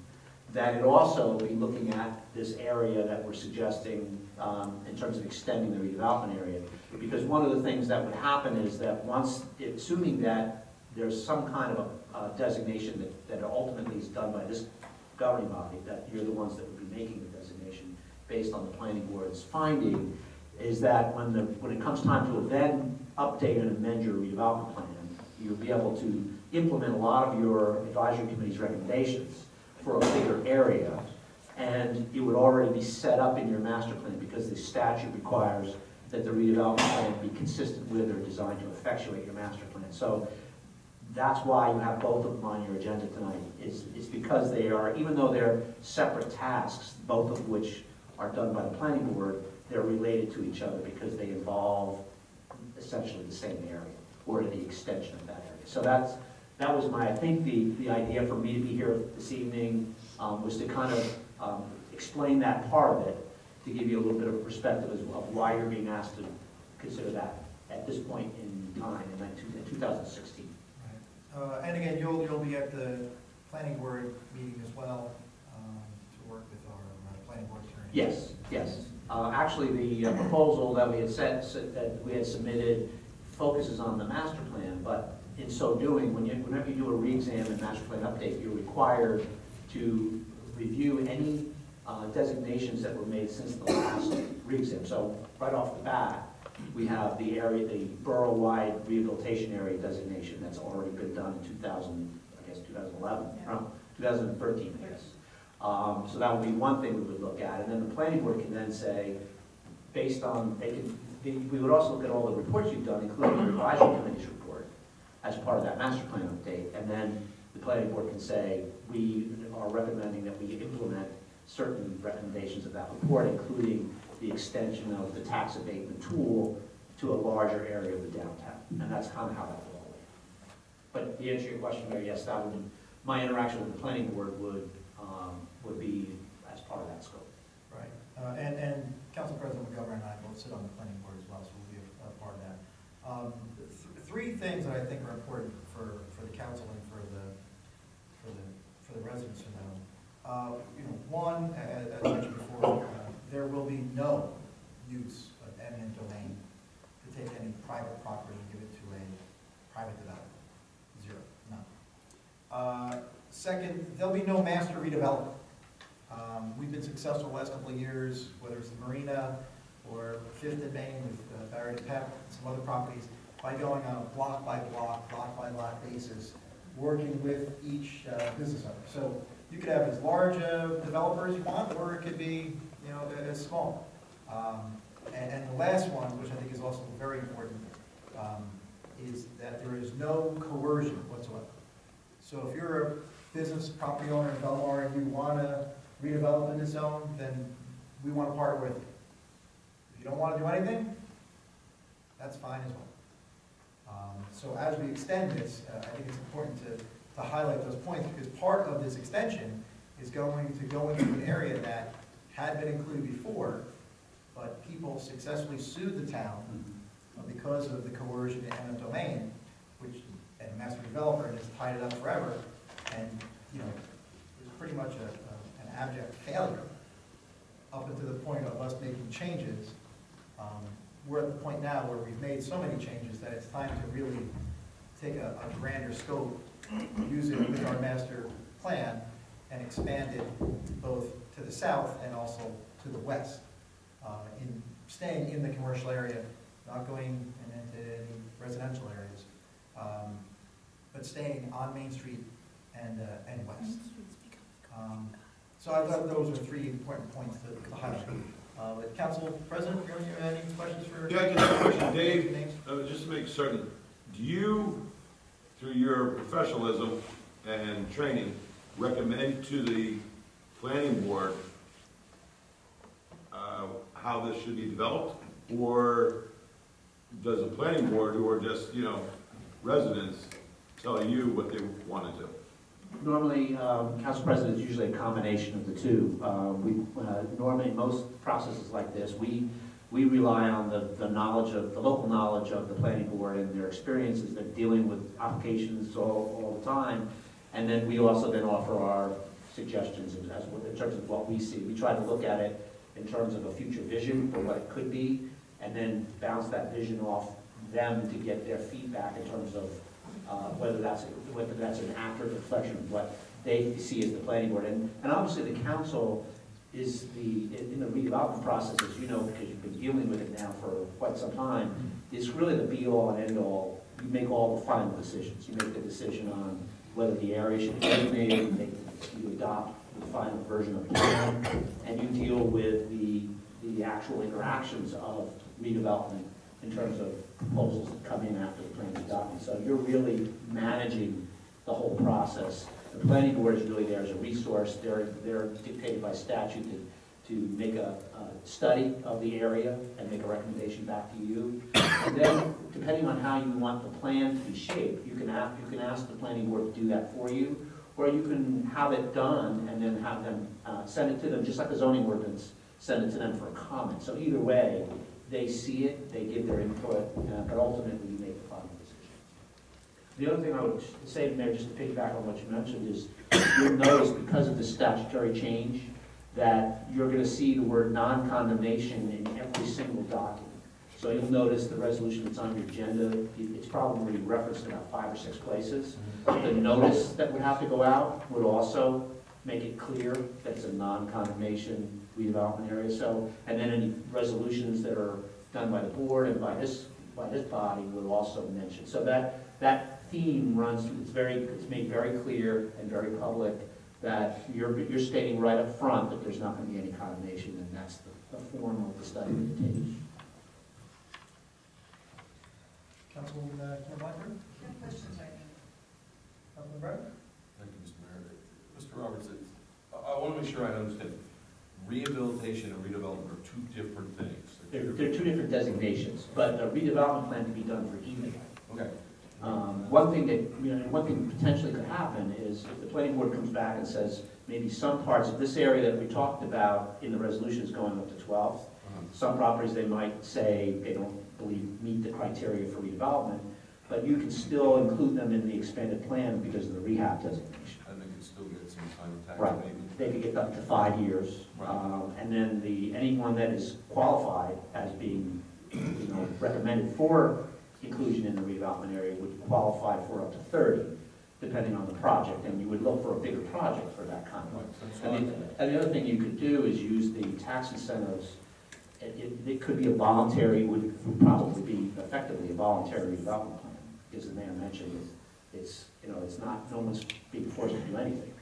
that it also be looking at this area that we're suggesting in terms of extending the redevelopment area. Because one of the things that would happen is that assuming that there's some kind of a designation that ultimately is done by this governing body, that you're the ones that would be making the designation based on the planning board's finding, is that when it comes time to then update and amend your redevelopment plan, you'll be able to implement a lot of your advisory committee's recommendations for a bigger area, and it would already be set up in your master plan because the statute requires that the redevelopment plan be consistent with or designed to effectuate your master plan. So that's why you have both of them on your agenda tonight. It's because they are, even though they're separate tasks, both of which are done by the planning board, they're related to each other because they involve essentially the same area or the extension of that area. So that was I think the idea for me to be here this evening was to kind of explain that part of it, to give you a little bit of a perspective of why you're being asked to consider that at this point in time in 2016. Right. And again, you'll be at the planning board meeting as well to work with our planning board attorney. Yes, yes. Actually, the proposal that we had submitted focuses on the master plan, but in so doing, whenever you do a re-exam and master plan update, you're required to review any designations that were made since the last re-exam. So right off the bat, we have the borough-wide rehabilitation area designation that's already been done in 2011, yeah. No, 2013, I guess. So that would be one thing we would look at, and then the planning board can then say, based on, we would also look at all the reports you've done, including your advisory committee's report, as part of that master plan update, and then the planning board can say, we are recommending that we implement certain recommendations of that report, including the extension of the tax abatement tool to a larger area of the downtown. And that's kind of how that will all work. But to answer your question, Mayor, yes, that would, my interaction with the planning board would be as part of that scope. Right. And Council President McGovern and I both sit on the planning board as well, so we'll be a part of that. Three things that I think are important for the council and for the residents to know. One, as mentioned before, there will be no use of eminent domain to take any private property and give it to a private developer. Zero, none. Second, there'll be no master redevelopment. We've been successful the last couple of years, whether it's the marina or Fifth and Main with Barrett and Pep and some other properties, by going on a block by block, lot by lot basis, working with each business owner. So you could have as large a developer as you want, or it could be, as small. And the last one, which I think is also very important, is that there is no coercion whatsoever. So if you're a business property owner in Belmar and you want to redevelop in this zone, then we want to partner with you. If you don't want to do anything, that's fine as well. So as we extend this, I think it's important to highlight those points, because part of this extension is going to go into an area that had been included before, but people successfully sued the town because of the coercion in eminent domain, which, and a master developer, and has tied it up forever, and, it was pretty much an abject failure up until the point of us making changes. We're at the point now where we've made so many changes that it's time to really take a grander scope, use it with our master plan, and expand it both to the south and also to the west, in staying in the commercial area, not going into any residential areas, but staying on Main Street and west. So I thought those are three important points to highlight. Council President, do you have any questions for? Yeah, I just have a question, Dave. Just to make certain, do you, through your professionalism and training, recommend to the planning board how this should be developed, or does the planning board, who are just residents, tell you what they want to do? Normally, Council President is usually a combination of the two. Normally, most processes like this, we rely on the knowledge of the local knowledge of the planning board and their experiences. They're dealing with applications all the time, and then we also then offer our suggestions in terms of what we see. We try to look at it in terms of a future vision for what it could be, and then bounce that vision off them to get their feedback in terms of whether that's an accurate reflection of what they see as the planning board. And obviously the council is in the redevelopment process, as you know, because you've been dealing with it now for quite some time, it's really the be-all and end-all. You make all the final decisions. You make the decision on whether the area should be designated, you adopt the final version of the plan, and you deal with the actual interactions of redevelopment in terms of proposals that come in after the plan is adopted. So you're really managing the whole process. The planning board is really there as a resource. They're dictated by statute to make a study of the area and make a recommendation back to you. And then, depending on how you want the plan to be shaped, you can ask the planning board to do that for you, or you can have it done and then have them send it to them, just like a zoning ordinance, send it to them for a comment. So either way, they see it, they give their input, but ultimately you make the final decision. The other thing I would say, Mayor, just to piggyback on what you mentioned, is you'll notice because of the statutory change that you're going to see the word non-condemnation in every single document. So you'll notice the resolution that's on your agenda, it's probably referenced in about 5 or 6 places. The notice that would have to go out would also make it clear that it's a non-condemnation redevelopment area. So, and then any resolutions that are done by the board and by this body would also mention. So that theme runs. It's made very clear and very public that you're stating right up front that there's not going to be any condemnation, and that's the form of the study that it takes. Councilman Blackburn? No questions right now. Councilman Brown? Thank you, Mr. Mayor. Mr. Roberts, I want to make sure I understand. Rehabilitation and redevelopment are two different things. They're two different designations, but a redevelopment plan can be done for either. Okay. One thing that, one thing potentially could happen is if the planning board comes back and says, maybe some parts of this area that we talked about in the resolution is going up to 12. Some properties, they might say they don't believe meet the criteria for redevelopment, but you can still include them in the expanded plan because of the rehab designation. And they can still get some kind of tax Right. maybe. They could get up to 5 years. Right. And then anyone that is qualified as being, recommended for inclusion in the redevelopment area would qualify for up to 30, depending on the project. And you would look for a bigger project for that kind of. And the other thing you could do is use the tax incentives. It could be a voluntary, would probably be effectively a voluntary redevelopment plan, because the mayor mentioned it's not, no one's being forced to do anything.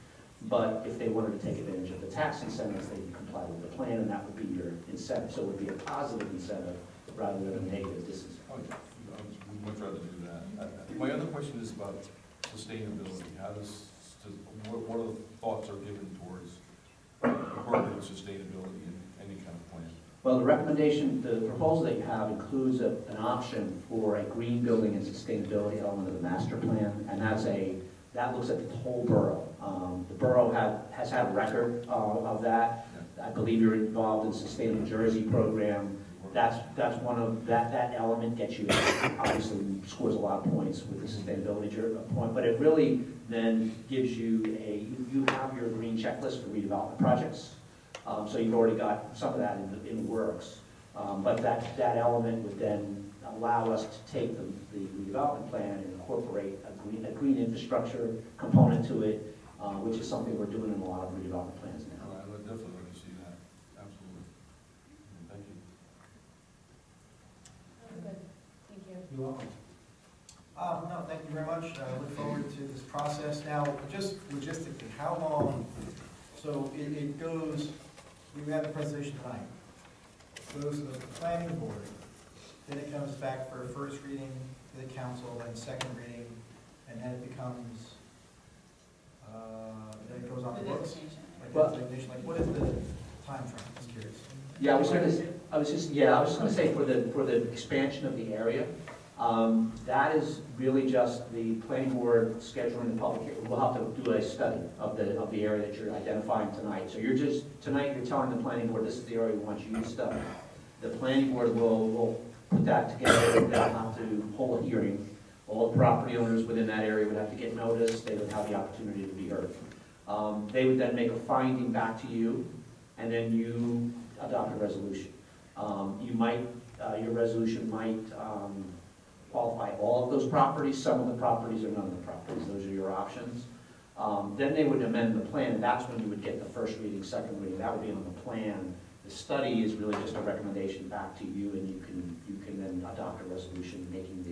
But if they wanted to take advantage of the tax incentives, they can comply with the plan, and that would be your incentive. So it would be a positive incentive rather than a negative disincentive. I would much rather do that. My other question is about sustainability. What are the thoughts are given towards incorporating sustainability in any kind of plan? Well, the recommendation, the proposal that you have includes an option for a green building and sustainability element of the master plan, and that looks at the whole borough. The borough has had a record of that. I believe you're involved in the Sustainable Jersey program. That's one of, that element gets you, obviously scores a lot of points with the sustainability point, but it really then gives you you have your green checklist for redevelopment projects. So you've already got some of that in the works. But that element would then allow us to take the redevelopment plan and incorporate a green infrastructure component to it, which is something we're doing in a lot of redevelopment plans now. I would definitely like to see that. Absolutely. Thank you. Good, thank you. You're welcome. No, thank you very much. I look forward to this process. Now, just logistically, how long, so it goes, we had the presentation tonight, it goes to the planning board, then it comes back for a first reading to the council, then second reading, and then it becomes, then it goes on the books? Like designation, like what is the time frame? I'm just curious. Yeah, I was just gonna say for the expansion of the area, that is really just the planning board scheduling the public hearing. We'll have to do a study of the area that you're identifying tonight. So tonight you're telling the planning board this is the area we want you to study. The planning board will put that together, and they'll have to hold a hearing. All the property owners within that area would have to get notice, they would have the opportunity to be heard. They would then make a finding back to you, and then you adopt a resolution. Your resolution might qualify all of those properties, some of the properties, or none of the properties. Those are your options. Then they would amend the plan, and that's when you would get the first reading, second reading. That would be on the plan. The study is really just a recommendation back to you, and you can then adopt a resolution making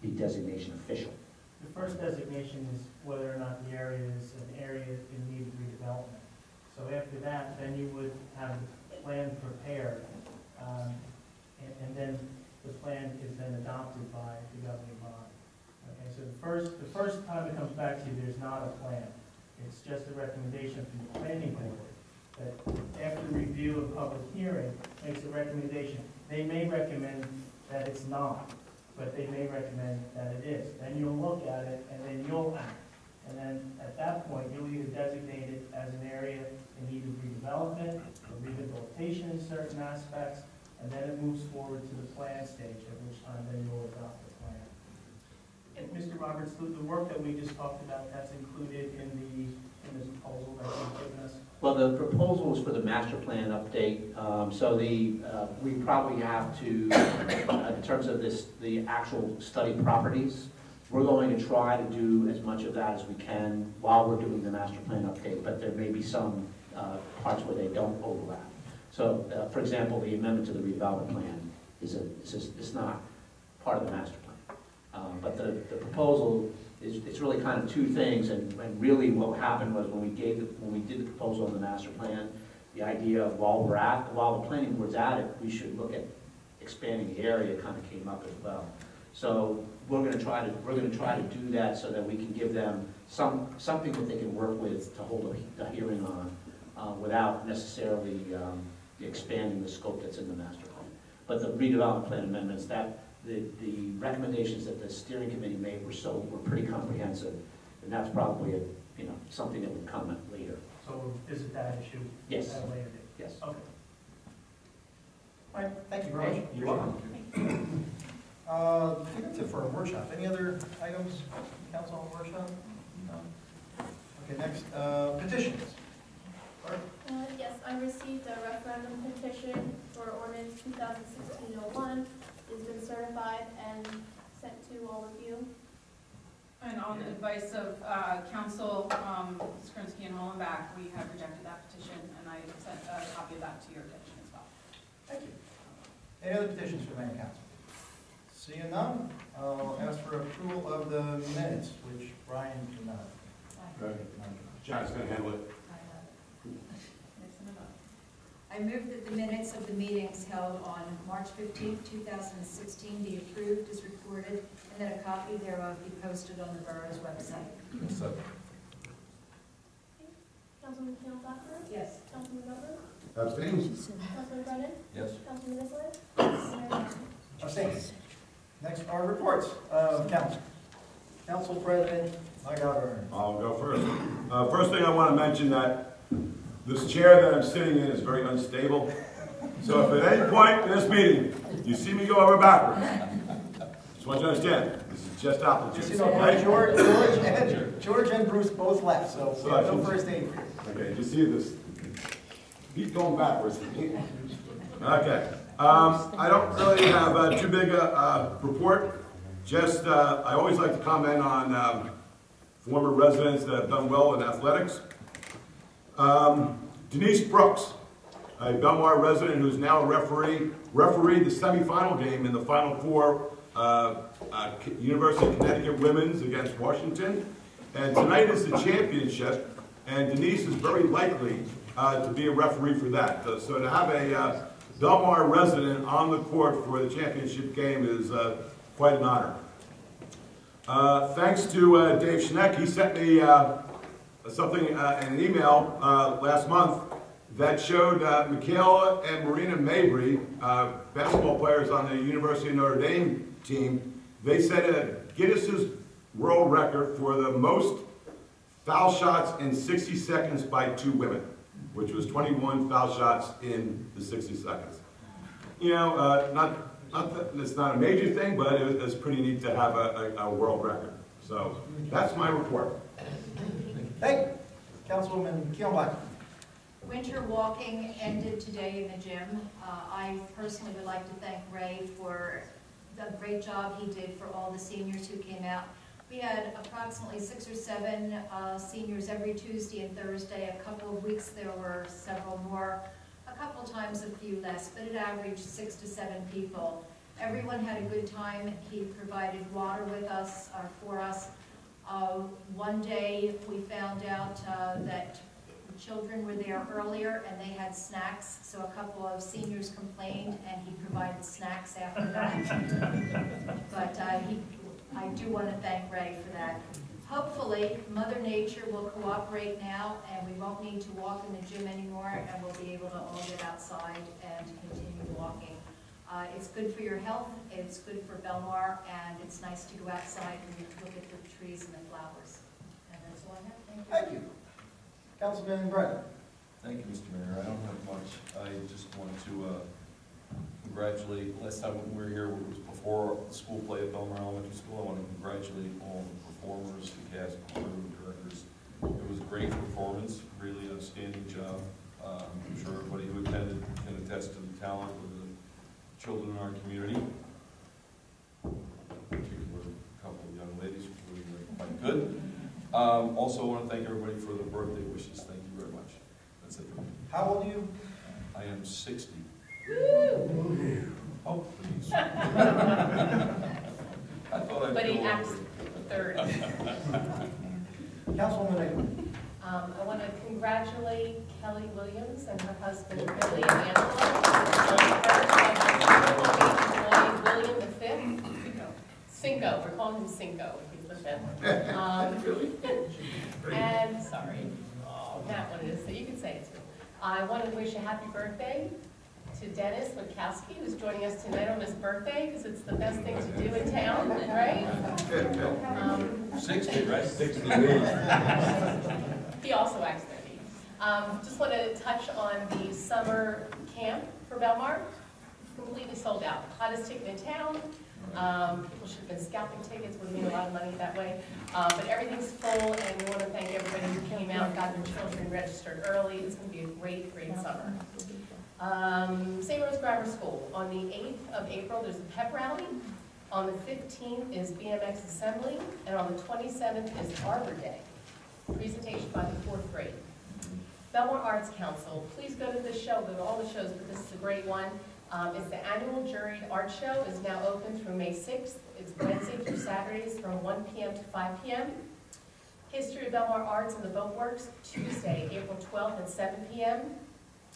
the designation official. The first designation is whether or not the area is an area in need of redevelopment. So after that, then you would have the plan prepared, and then the plan is then adopted by the governing body. Okay, so the first time it comes back to you, there's not a plan. It's just a recommendation from the planning board that after review and public hearing makes a recommendation. They may recommend that it's not, but they may recommend that it is. Then you'll look at it and then you'll act. And then at that point, you'll either designate it as an area in need of redevelopment or rehabilitation in certain aspects, and then it moves forward to the plan stage, at which time then you'll adopt the plan. And Mr. Roberts, the work that we just talked about, that's included in the proposal that you've given us? Well, the proposal is for the master plan update. So we probably have to, in terms of the actual study properties, we're going to try to do as much of that as we can while we're doing the master plan update, but there may be some parts where they don't overlap. So, for example, the amendment to the redevelopment plan is not part of the master plan. But the proposal it's really kind of two things, and really what happened was when we did the proposal on the master plan, the idea of while the planning board's at it, we should look at expanding the area kind of came up as well. So we're going to try to do that so that we can give them something that they can work with to hold a hearing on without necessarily expanding the scope that's in the master plan. But the redevelopment plan amendments, that the recommendations that the steering committee made were pretty comprehensive, and that's probably something that would come later. So is it that issue? Yes. At a later date? Yes. Okay. All right, thank you very much. You're welcome. I think that's it for our workshop. Any other items, council on workshop? No? Okay, next, petitions. Barb? Yes, I received a referendum petition for ordinance 2016-01. It's been certified and sent to all of you. And on the advice of Council Skrinsky and Hollenbach, we have rejected that petition, and I sent a copy of that to your attention as well. Thank you. Any other petitions for mayor and council? Seeing none, I'll ask for approval of the minutes, which Brian cannot. John's going to handle it. I move that the minutes of the meetings held on March 15, 2016 be approved as recorded, and that a copy thereof be posted on the borough's website. Councilman Blackburn? Yes. Councilman Melvin? Abstains? Councilman Brennan? Yes. Councilman Nicolay? Yes. Mayor Martin? Abstain. Next are reports of council. Council President McGovern. I'll go first. First thing I want to mention that this chair that I'm sitting in is very unstable. So if at any point in this meeting you see me go over backwards, just want you to understand, this is just opportunity. Just so you know, George and Bruce both left, so we have no first aid. Okay, you see this? He's going backwards. Okay. I don't really have too big a report. Just, I always like to comment on former residents that have done well in athletics. Denise Brooks, a Belmar resident who's now a refereed the semifinal game in the Final Four, University of Connecticut Women's against Washington. And tonight is the championship, and Denise is very likely to be a referee for that. So to have a Belmar resident on the court for the championship game is quite an honor. Thanks to Dave Schneck, he sent me something in an email last month that showed Michaela and Marina Mabry, basketball players on the University of Notre Dame team. They set Guinness's world record for the most foul shots in 60 seconds by two women, which was 21 foul shots in the 60 seconds. You know, not that it's not a major thing, but it's pretty neat to have a world record. So that's my report. Thank you. Councilwoman Keon-Black. Winter walking ended today in the gym. I personally would like to thank Ray for the great job he did for all the seniors who came out. We had approximately 6 or 7 seniors every Tuesday and Thursday. A couple of weeks there were several more. A couple times a few less, but it averaged 6 to 7 people. Everyone had a good time. He provided water with us, or for us. One day we found out that children were there earlier and they had snacks, so a couple of seniors complained and he provided snacks after that. But I do want to thank Ray for that. Hopefully, Mother Nature will cooperate now and we won't need to walk in the gym anymore and we'll be able to all get outside and continue walking. It's good for your health, it's good for Belmar, and it's nice to go outside and look at the trees and the flowers. And that's all I have. Thank you. Thank you. Councilman Brennan. Thank you, Mr. Mayor. I don't have much. I just want to congratulate, last time we were here, it was before the school play at Belmar Elementary School. I want to congratulate all the performers, the cast, crew, directors. It was a great performance, really outstanding job. I'm sure everybody who attended can attest to the talent of the children in our community. Particularly a couple of young ladies who were quite good. Also, I want to thank everybody for the birthday wishes. Thank you very much. That's it for me. How old are you? I am 60. Woo! Oh, please. I thought I'd But he go acts over. 30. Councilwoman Nicolay. I want to congratulate Kelly Williams and her husband Billy and Angela. William V. Cinco, we're calling him Cinco, if he's listening. And, sorry, oh, that one is, so you can say it too. I want to wish a happy birthday to Dennis Witkowski, who's joining us tonight on his birthday, because it's the best thing to do in town, right? 60, right? 60. He also acts 30. Just want to touch on the summer camp for Belmar. Completely sold out. Hottest ticket in town. People should have been scalping tickets, would have made a lot of money that way. But everything's full, and we want to thank everybody who came out and got their children registered early. It's going to be a great, great summer. St. Rose Grammar School. On the 8th of April, there's a pep rally. On the 15th is BMX Assembly. And on the 27th is Arbor Day. Presentation by the 4th grade. Belmar Arts Council. Please go to this show. Go to all the shows, but this is a great one. It's the annual juried art show. Is now open through May 6th. It's Wednesday through Saturdays from 1 p.m. to 5 p.m. History of Belmar Arts and the Boat Works, Tuesday, April 12th at 7 p.m.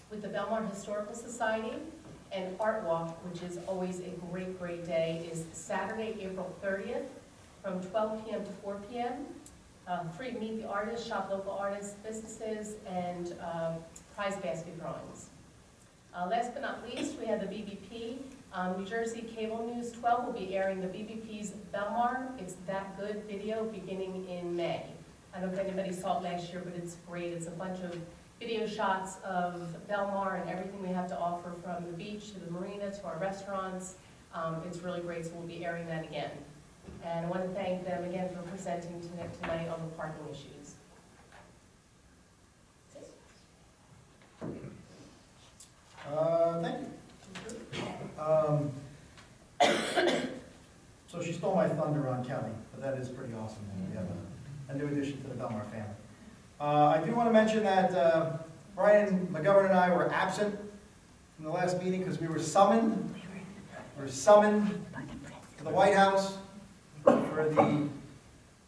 with the Belmar Historical Society. And Art Walk, which is always a great, great day, is Saturday, April 30th from 12 p.m. to 4 p.m. Free to meet the artists, shop local artists, businesses, and prize basket drawings. Last but not least, we have the BBP. New Jersey Cable News 12 will be airing the BBP's Belmar It's That Good video beginning in May. I don't know if anybody saw it last year, but it's great. It's a bunch of video shots of Belmar and everything we have to offer, from the beach to the marina to our restaurants. It's really great, so we'll be airing that again. And I want to thank them again for presenting tonight on the parking issues. Thank you. So she stole my thunder on Kelly, but that is pretty awesome. We have a new addition to the Belmar family. I do want to mention that Brian McGovern and I were absent from the last meeting because we were summoned. We were summoned to the White House for the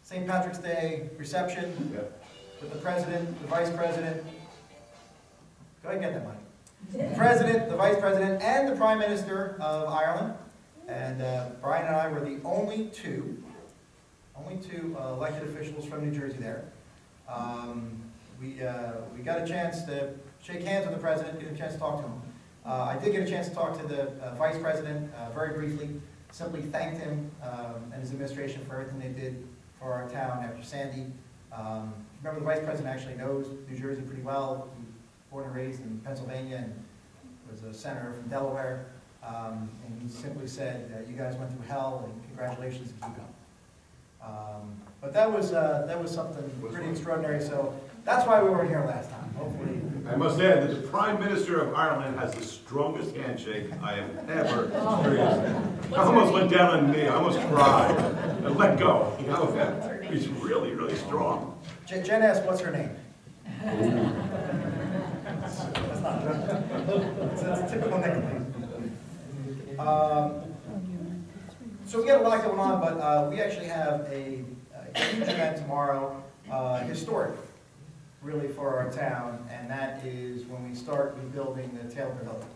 St. Patrick's Day reception with the President, the Vice President. Go ahead and get that money. The President, the Vice President, and the Prime Minister of Ireland. And Brian and I were the only two elected officials from New Jersey there. We got a chance to shake hands with the President, get a chance to talk to him. I did get a chance to talk to the Vice President very briefly. Simply thanked him and his administration for everything they did for our town after Sandy. Remember, the Vice President actually knows New Jersey pretty well. He was born and raised in Pennsylvania and was a senator from Delaware. And he simply said, you guys went through hell, and congratulations, and keep going. But that was something pretty extraordinary. So that's why we weren't here last time. Hopefully, I must add that the Prime Minister of Ireland has the strongest handshake I have ever experienced. I almost went down on me. I almost cried. I let go. You know, he's really, really strong. Jen asked, "What's her name?" That's not good. It's a typical nickname. So we got a lot going on, but we actually have a huge event tomorrow, historic, really, for our town, and that is when we start rebuilding the Tail Pavilion.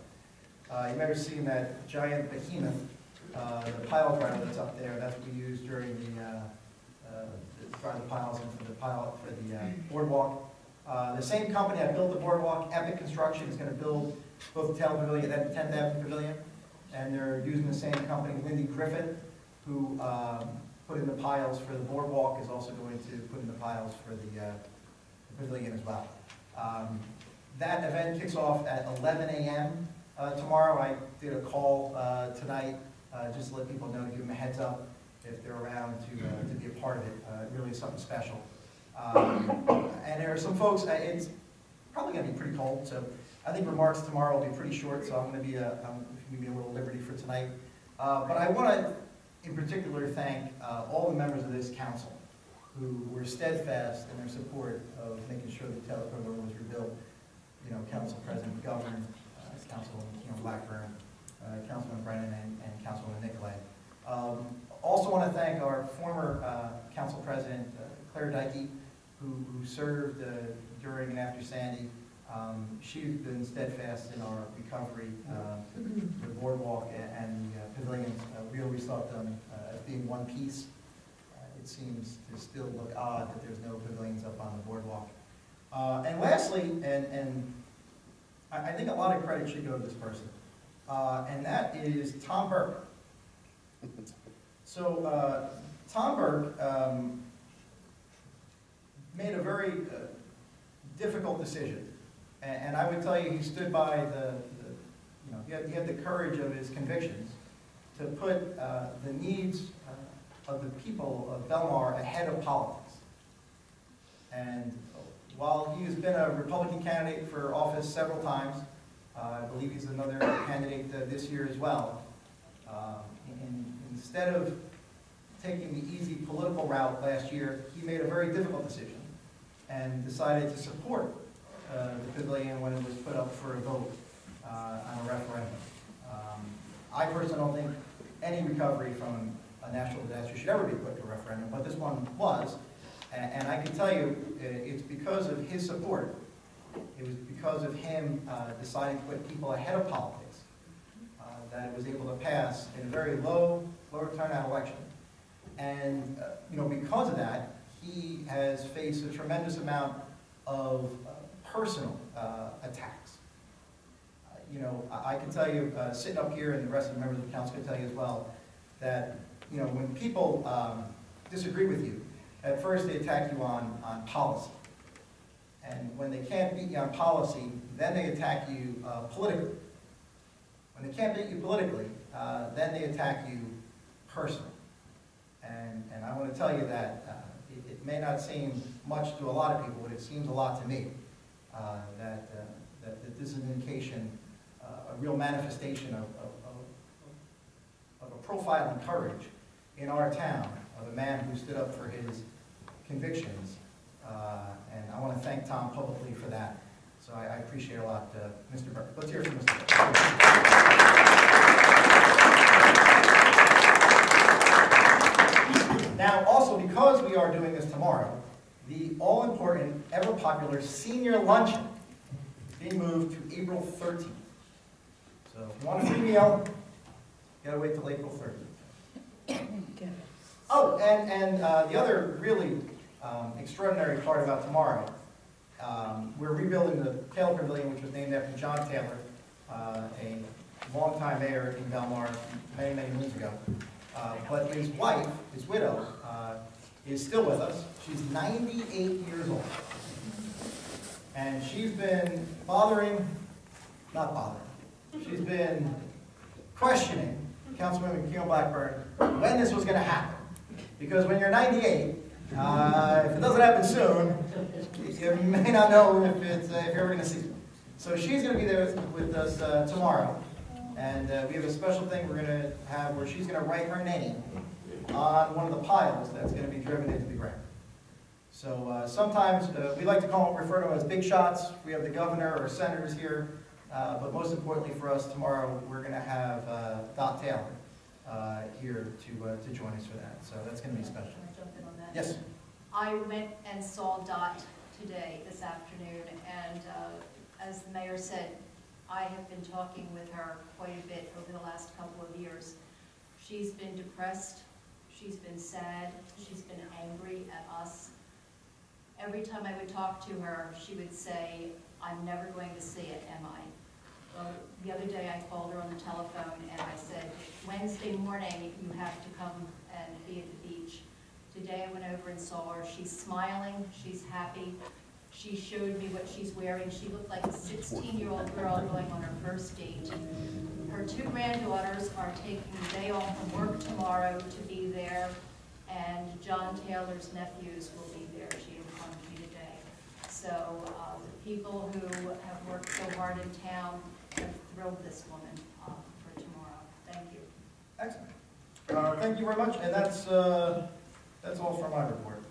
You may have seen that giant behemoth, the pile driver that's up there. That's what we use during the drive the piles into the pile for the boardwalk. The same company that built the boardwalk, Epic Construction, is going to build both the Tail Pavilion and the 10th Avenue Pavilion. And they're using the same company, Lindy Griffith, who put in the piles for the boardwalk, is also going to put in the piles for the pavilion as well. That event kicks off at 11 a.m. Tomorrow. I did a call tonight just to let people know, to give them a heads up if they're around to be a part of it. It really is something special. And there are some folks, it's probably going to be pretty cold, so I think remarks tomorrow will be pretty short, so I'm going to be a little liberty for tonight. But I want to, in particular, thank all the members of this council who were steadfast in their support of making sure the Tail Pavilion was rebuilt. You know, Council President McGovern, Councilman Blackburn, Councilman Brennan, and Councilwoman Nicolay. Also want to thank our former Council President, Claire Dykey, who served during and after Sandy, She's been steadfast in our recovery. The boardwalk and the pavilions, we always thought them as being one piece. It seems to still look odd that there's no pavilions up on the boardwalk. And lastly, and I think a lot of credit should go to this person, and that is Tom Burke. So Tom Burke made a very difficult decision, and I would tell you he stood by he had the courage of his convictions to put the needs of the people of Belmar ahead of politics. And while he has been a Republican candidate for office several times, I believe he's another candidate this year as well, instead of taking the easy political route last year, he made a very difficult decision and decided to support the pavilion when it was put up for a vote on a referendum. I personally don't think any recovery from a natural disaster should ever be put to a referendum, but this one was. And I can tell you, it's because of his support. It was because of him deciding to put people ahead of politics that it was able to pass in a very low turnout election. And because of that, he has faced a tremendous amount of personal attacks. I can tell you, sitting up here, and the rest of the members of the council can tell you as well, that when people disagree with you, at first they attack you on policy. And when they can't beat you on policy, then they attack you politically. When they can't beat you politically, then they attack you personally. And I want to tell you that it may not seem much to a lot of people, but it seems a lot to me. That this is an indication, a real manifestation of a profile and courage in our town of a man who stood up for his convictions. And I want to thank Tom publicly for that. So I appreciate a lot, Mr. Burke. Let's hear from Mr. Burke. Now, also, because we are doing this tomorrow, the all-important, ever-popular senior luncheon is being moved to April 13th. So if you want a free meal, you gotta wait till April 13th. Oh, and the other really extraordinary part about tomorrow, we're rebuilding the Taylor Pavilion, which was named after John Taylor, a longtime mayor in Belmar many, many moons ago. But his wife, his widow, is still with us. She's 98 years old. And she's been she's been questioning Councilwoman Keon Blackburn when this was going to happen. Because when you're 98, if it doesn't happen soon, you may not know if you're ever going to see it. So she's going to be there with us tomorrow. And we have a special thing we're going to have where she's going to write her name on one of the piles that's going to be driven into the ground. So sometimes we like to refer to them as big shots. We have the governor or senators here. But most importantly for us tomorrow, we're going to have Dot Taylor here to join us for that. So that's going to be special. Can I jump in on that? Yes. I went and saw Dot this afternoon, and as the mayor said, I have been talking with her quite a bit over the last couple of years. She's been depressed, she's been sad, she's been angry at us. Every time I would talk to her, she would say, "I'm never going to see it, am I?" Well, the other day I called her on the telephone and I said, "Wednesday morning you have to come and be at the beach." Today I went over and saw her. She's smiling, she's happy. She showed me what she's wearing. She looked like a 16-year-old girl going on her first date. Her two granddaughters are taking the day off from work tomorrow to be there, and John Taylor's nephews will be there. She informed me today. So the people who have worked so hard in town have thrilled this woman for tomorrow. Thank you. Excellent. Thank you very much, and that's all for my report.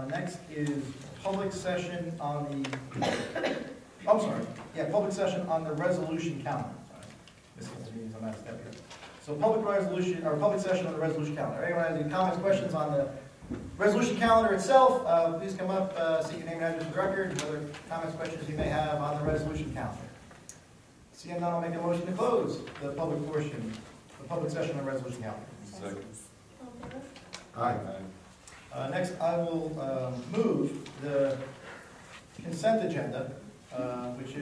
Next is public session on the, public session on the resolution calendar. This means I'm out of step here. So public session on the resolution calendar. Anyone have any comments, questions on the Resolution calendar itself, please come up, state your name and address for the record, and other comments, questions you may have on the resolution calendar. Seeing none, I'll make a motion to close the public portion, the public session on the resolution calendar. Second. Aye. Next, I will move the consent agenda, which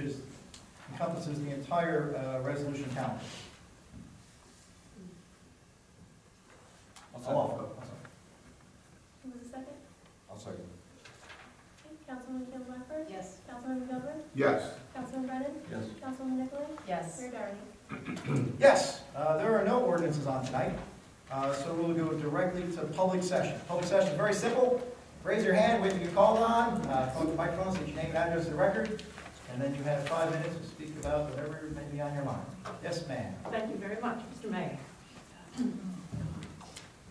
encompasses the entire resolution calendar. I'll Oh, Who was the second? I'll second. Okay, Councilwoman Kim Blackburn? Yes. Councilman Gilbert? Yes. Councilman Brennan? Yes. Councilwoman Nicolay? Yes. Mayor Doherty? Yes, there are no ordinances on tonight, so we'll go directly to public session. Public session is very simple. Raise your hand, wait to be called on, come to the microphone, state your name and address to the record, and then you have 5 minutes to speak about whatever may be on your mind. Yes, ma'am. Thank you very much, Mr. Mayor.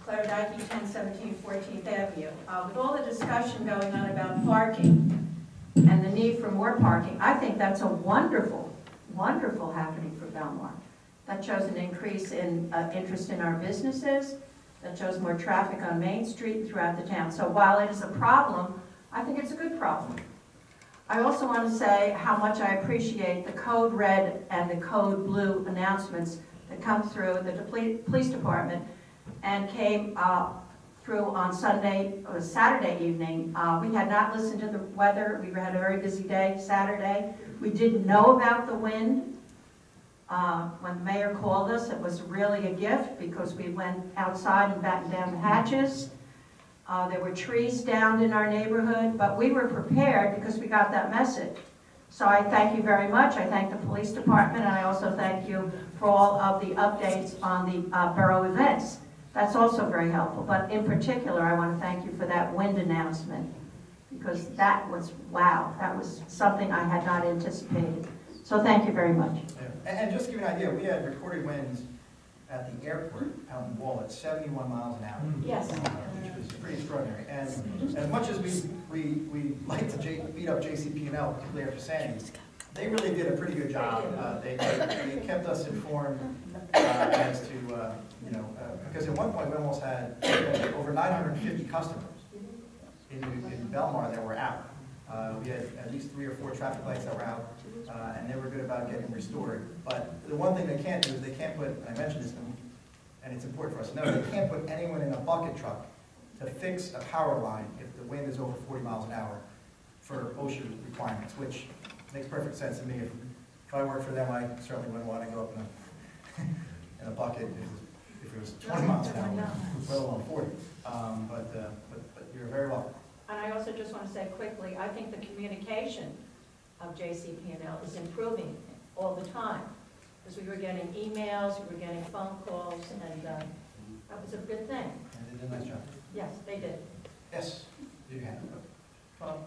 Claire Dyke, 1017 14th Avenue. With all the discussion going on about parking and the need for more parking, I think that's a wonderful, wonderful happening for Belmar. That shows an increase in interest in our businesses. That shows more traffic on Main Street and throughout the town. So while it is a problem, I think it's a good problem. I also want to say how much I appreciate the code red and the code blue announcements that come through the police department and came through on Saturday evening. We had not listened to the weather. We had a very busy day Saturday. We didn't know about the wind. When the mayor called us, it was really a gift because we went outside and battened down the hatches. There were trees downed in our neighborhood, but we were prepared because we got that message. So I thank you very much. I thank the police department, and I also thank you for all of the updates on the borough events. That's also very helpful. But in particular, I want to thank you for that wind announcement because that was, wow, that was something I had not anticipated. So thank you very much. And just to give you an idea, we had recorded winds at the airport out in Wall at 71 miles an hour. Yes. Which was pretty extraordinary. And as much as we like to beat up JCP&L, particularly after Sandy, they really did a pretty good job. They kept us informed as to, because at one point we almost had over 950 customers in Belmar that were out. We had at least 3 or 4 traffic lights that were out, and they were good about getting restored. But the one thing they can't do is they can't put, and I mentioned this, and it's important for us to know, they can't put anyone in a bucket truck to fix a power line if the wind is over 40 miles an hour for OSHA requirements, which makes perfect sense to me. If I worked for them, I certainly wouldn't want to go up in a bucket if it was 20 miles an hour, let alone 40. But you're very welcome. And I also just want to say quickly, I think the communication of JCP&L is improving all the time. Because we were getting emails, we were getting phone calls, and that was a good thing. And they did a nice job. Yes, they did. Yes, you can. Come on.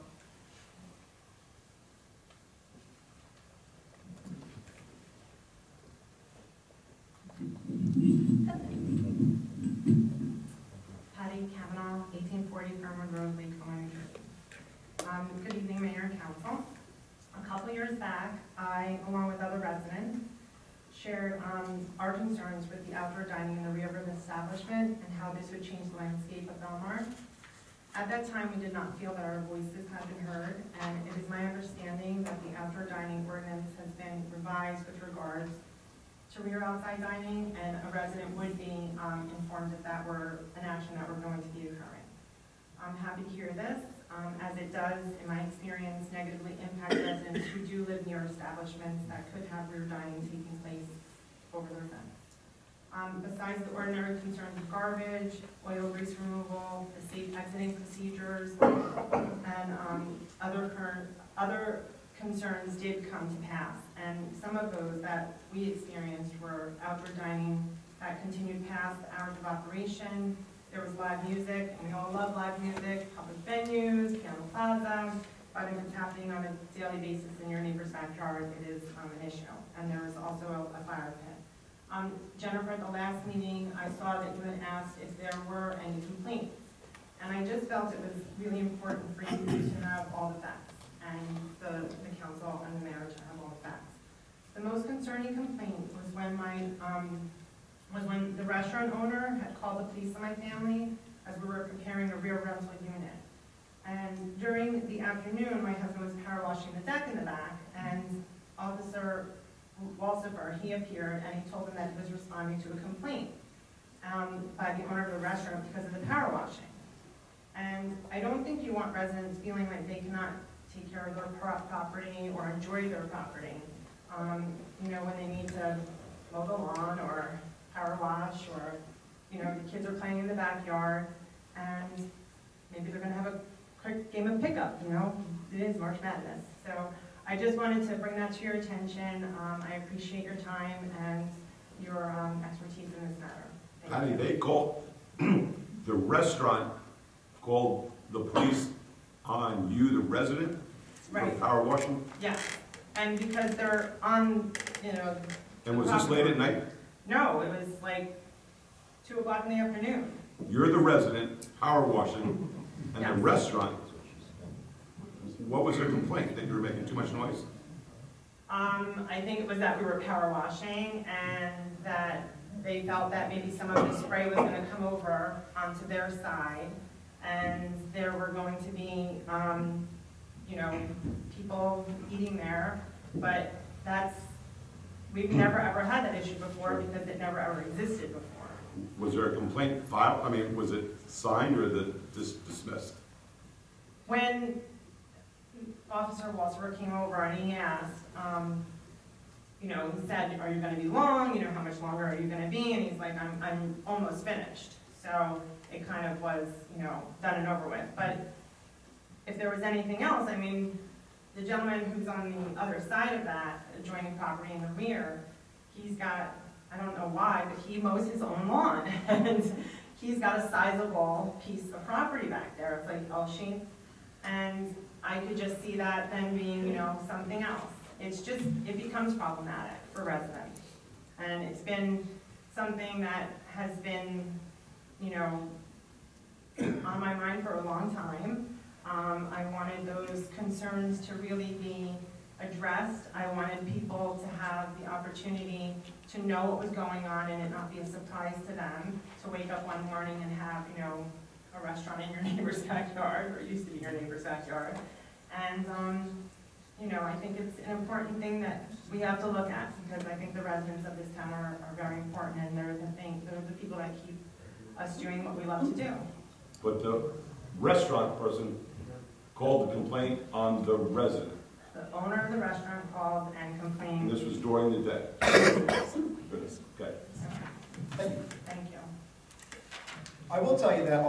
Patty Kavanaugh, 1840 Fairwood Road, Lake New Jersey. Good evening, Mayor and Council. A couple years back, I, along with other residents, shared our concerns with the outdoor dining in the rear of the establishment and how this would change the landscape of Belmar. At that time, we did not feel that our voices had been heard, and it is my understanding that the outdoor dining ordinance has been revised with regards to rear outside dining, and a resident would be informed if that were an action that were going to be occurring. I'm happy to hear this, as it does, in my experience, negatively impact residents who do live near establishments that could have rear dining taking place over their fence. Besides the ordinary concerns of garbage, oil grease removal, the safe exiting procedures, and other concerns did come to pass. And some of those that we experienced were outdoor dining that continued past the hours of operation. There was live music, and we all love live music, public venues, piano plaza, but if it's happening on a daily basis in your neighbor's backyard, it is an issue. And there was also a fire pit. Jennifer, at the last meeting, I saw that you had asked if there were any complaints. And I just felt it was really important for you to have all the facts, and the council and the mayor to have all the facts. The most concerning complaint was when the restaurant owner had called the police on my family as we were preparing a a rear rental unit. And during the afternoon, my husband was power washing the deck in the back, and Officer Walsifer, he appeared and he told them that he was responding to a complaint by the owner of the restaurant because of the power washing. And I don't think you want residents feeling like they cannot take care of their property or enjoy their property. You know, when they need to mow the lawn or power wash, or, you know, the kids are playing in the backyard and maybe they're gonna have a quick game of pickup, you know, it is March Madness. So I just wanted to bring that to your attention. I appreciate your time and your expertise in this matter. How do they call, the restaurant called the police on you, the resident? Right. For power washing? Yeah, and because they're on, you know. And was this late at night? No, it was like 2 o'clock in the afternoon. You're the resident, power washing, and the Yes. restaurant. What was their complaint? That you were making too much noise? I think it was that we were power washing and that they felt that maybe some of the spray was gonna come over onto their side, and there were going to be, you know, people eating there, but we've never ever had that issue before because it never ever existed before. Was there a complaint filed? I mean, was it signed or dismissed? When Officer Walser came over and he asked, you know, he said, are you gonna be long? You know, how much longer are you gonna be? And he's like, I'm almost finished. So it kind of was, you know, done and over with. But if there was anything else, I mean, the gentleman who's on the other side of that, adjoining property in the rear, he's got, I don't know why, but he mows his own lawn. And he's got a sizable piece of property back there. It's like all sheep. And I could just see that then being, you know, something else. It's just, it becomes problematic for residents. And it's been something that has been, you know, on my mind for a long time. I wanted those concerns to really be addressed. I wanted people to have the opportunity to know what was going on and it not be a surprise to them, to wake up one morning and have, you know, a restaurant in your neighbor's backyard, or it used to be your neighbor's backyard. And, you know, I think it's an important thing that we have to look at, because I think the residents of this town are very important, and they're the people that keep us doing what we love to do. But the restaurant person called the complaint on the resident. The owner of the restaurant called and complained. And this was during the day? Okay. Thank you. Thank you. I will tell you that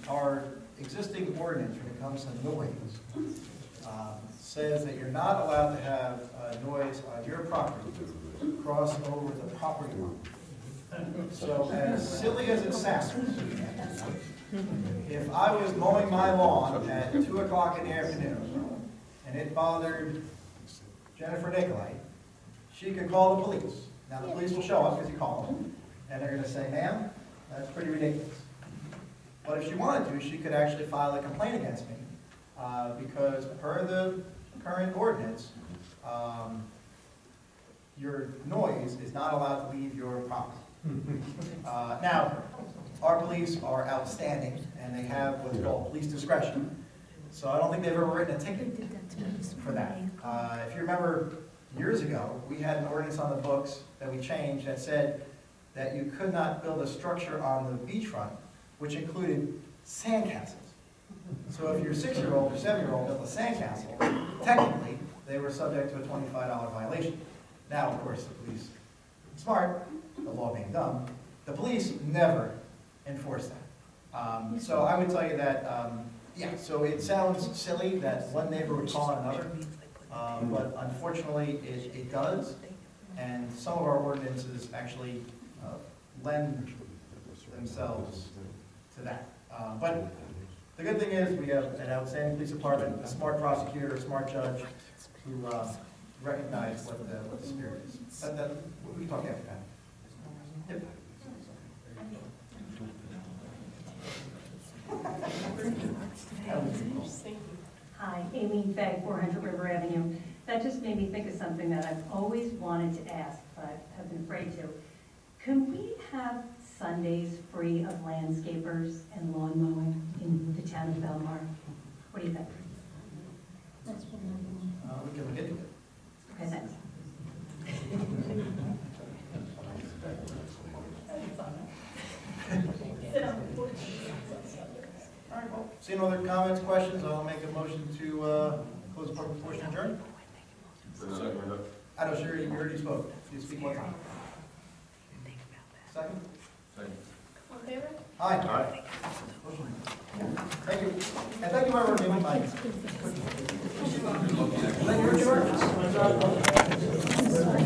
our existing ordinance when it comes to noise says that you're not allowed to have noise on your property cross over the property line. So as silly as it sounds, if I was mowing my lawn at 2 o'clock in the afternoon and it bothered Jennifer Nicolai, she could call the police. Now the police will show up because you call them, and they're going to say, ma'am, that's pretty ridiculous. But if she wanted to, she could actually file a complaint against me because per the current ordinance, your noise is not allowed to leave your property. Now, our police are outstanding, and they have what's called police discretion. So I don't think they've ever written a ticket for that. If you remember, years ago, we had an ordinance on the books that we changed that said that you could not build a structure on the beachfront which included sandcastles. So if your 6-year-old or 7-year-old built a sandcastle, technically, they were subject to a $25 violation. Now, of course, the police, smart, the law being dumb, the police never enforce that. So I would tell you that, yeah, so it sounds silly that one neighbor would call another, but unfortunately it does, and some of our ordinances actually lend themselves to that. But the good thing is we have an outstanding police department, a smart prosecutor, a smart judge who recognize what the spirit is. We can talk after that. Yep. Hi, Amy Fay, 400 River Avenue. That just made me think of something that I've always wanted to ask, but have been afraid to. Can we have Sundays free of landscapers and lawn mowing in Seeing no other comments, questions, I'll make a motion to close the public portion adjourned. I know, sure, you already spoke. You speak one time. Second? Second. All in favor? Aye. Aye. Thank you. And thank you for everyone being mine. Good looking, actually. Thank you, Richard.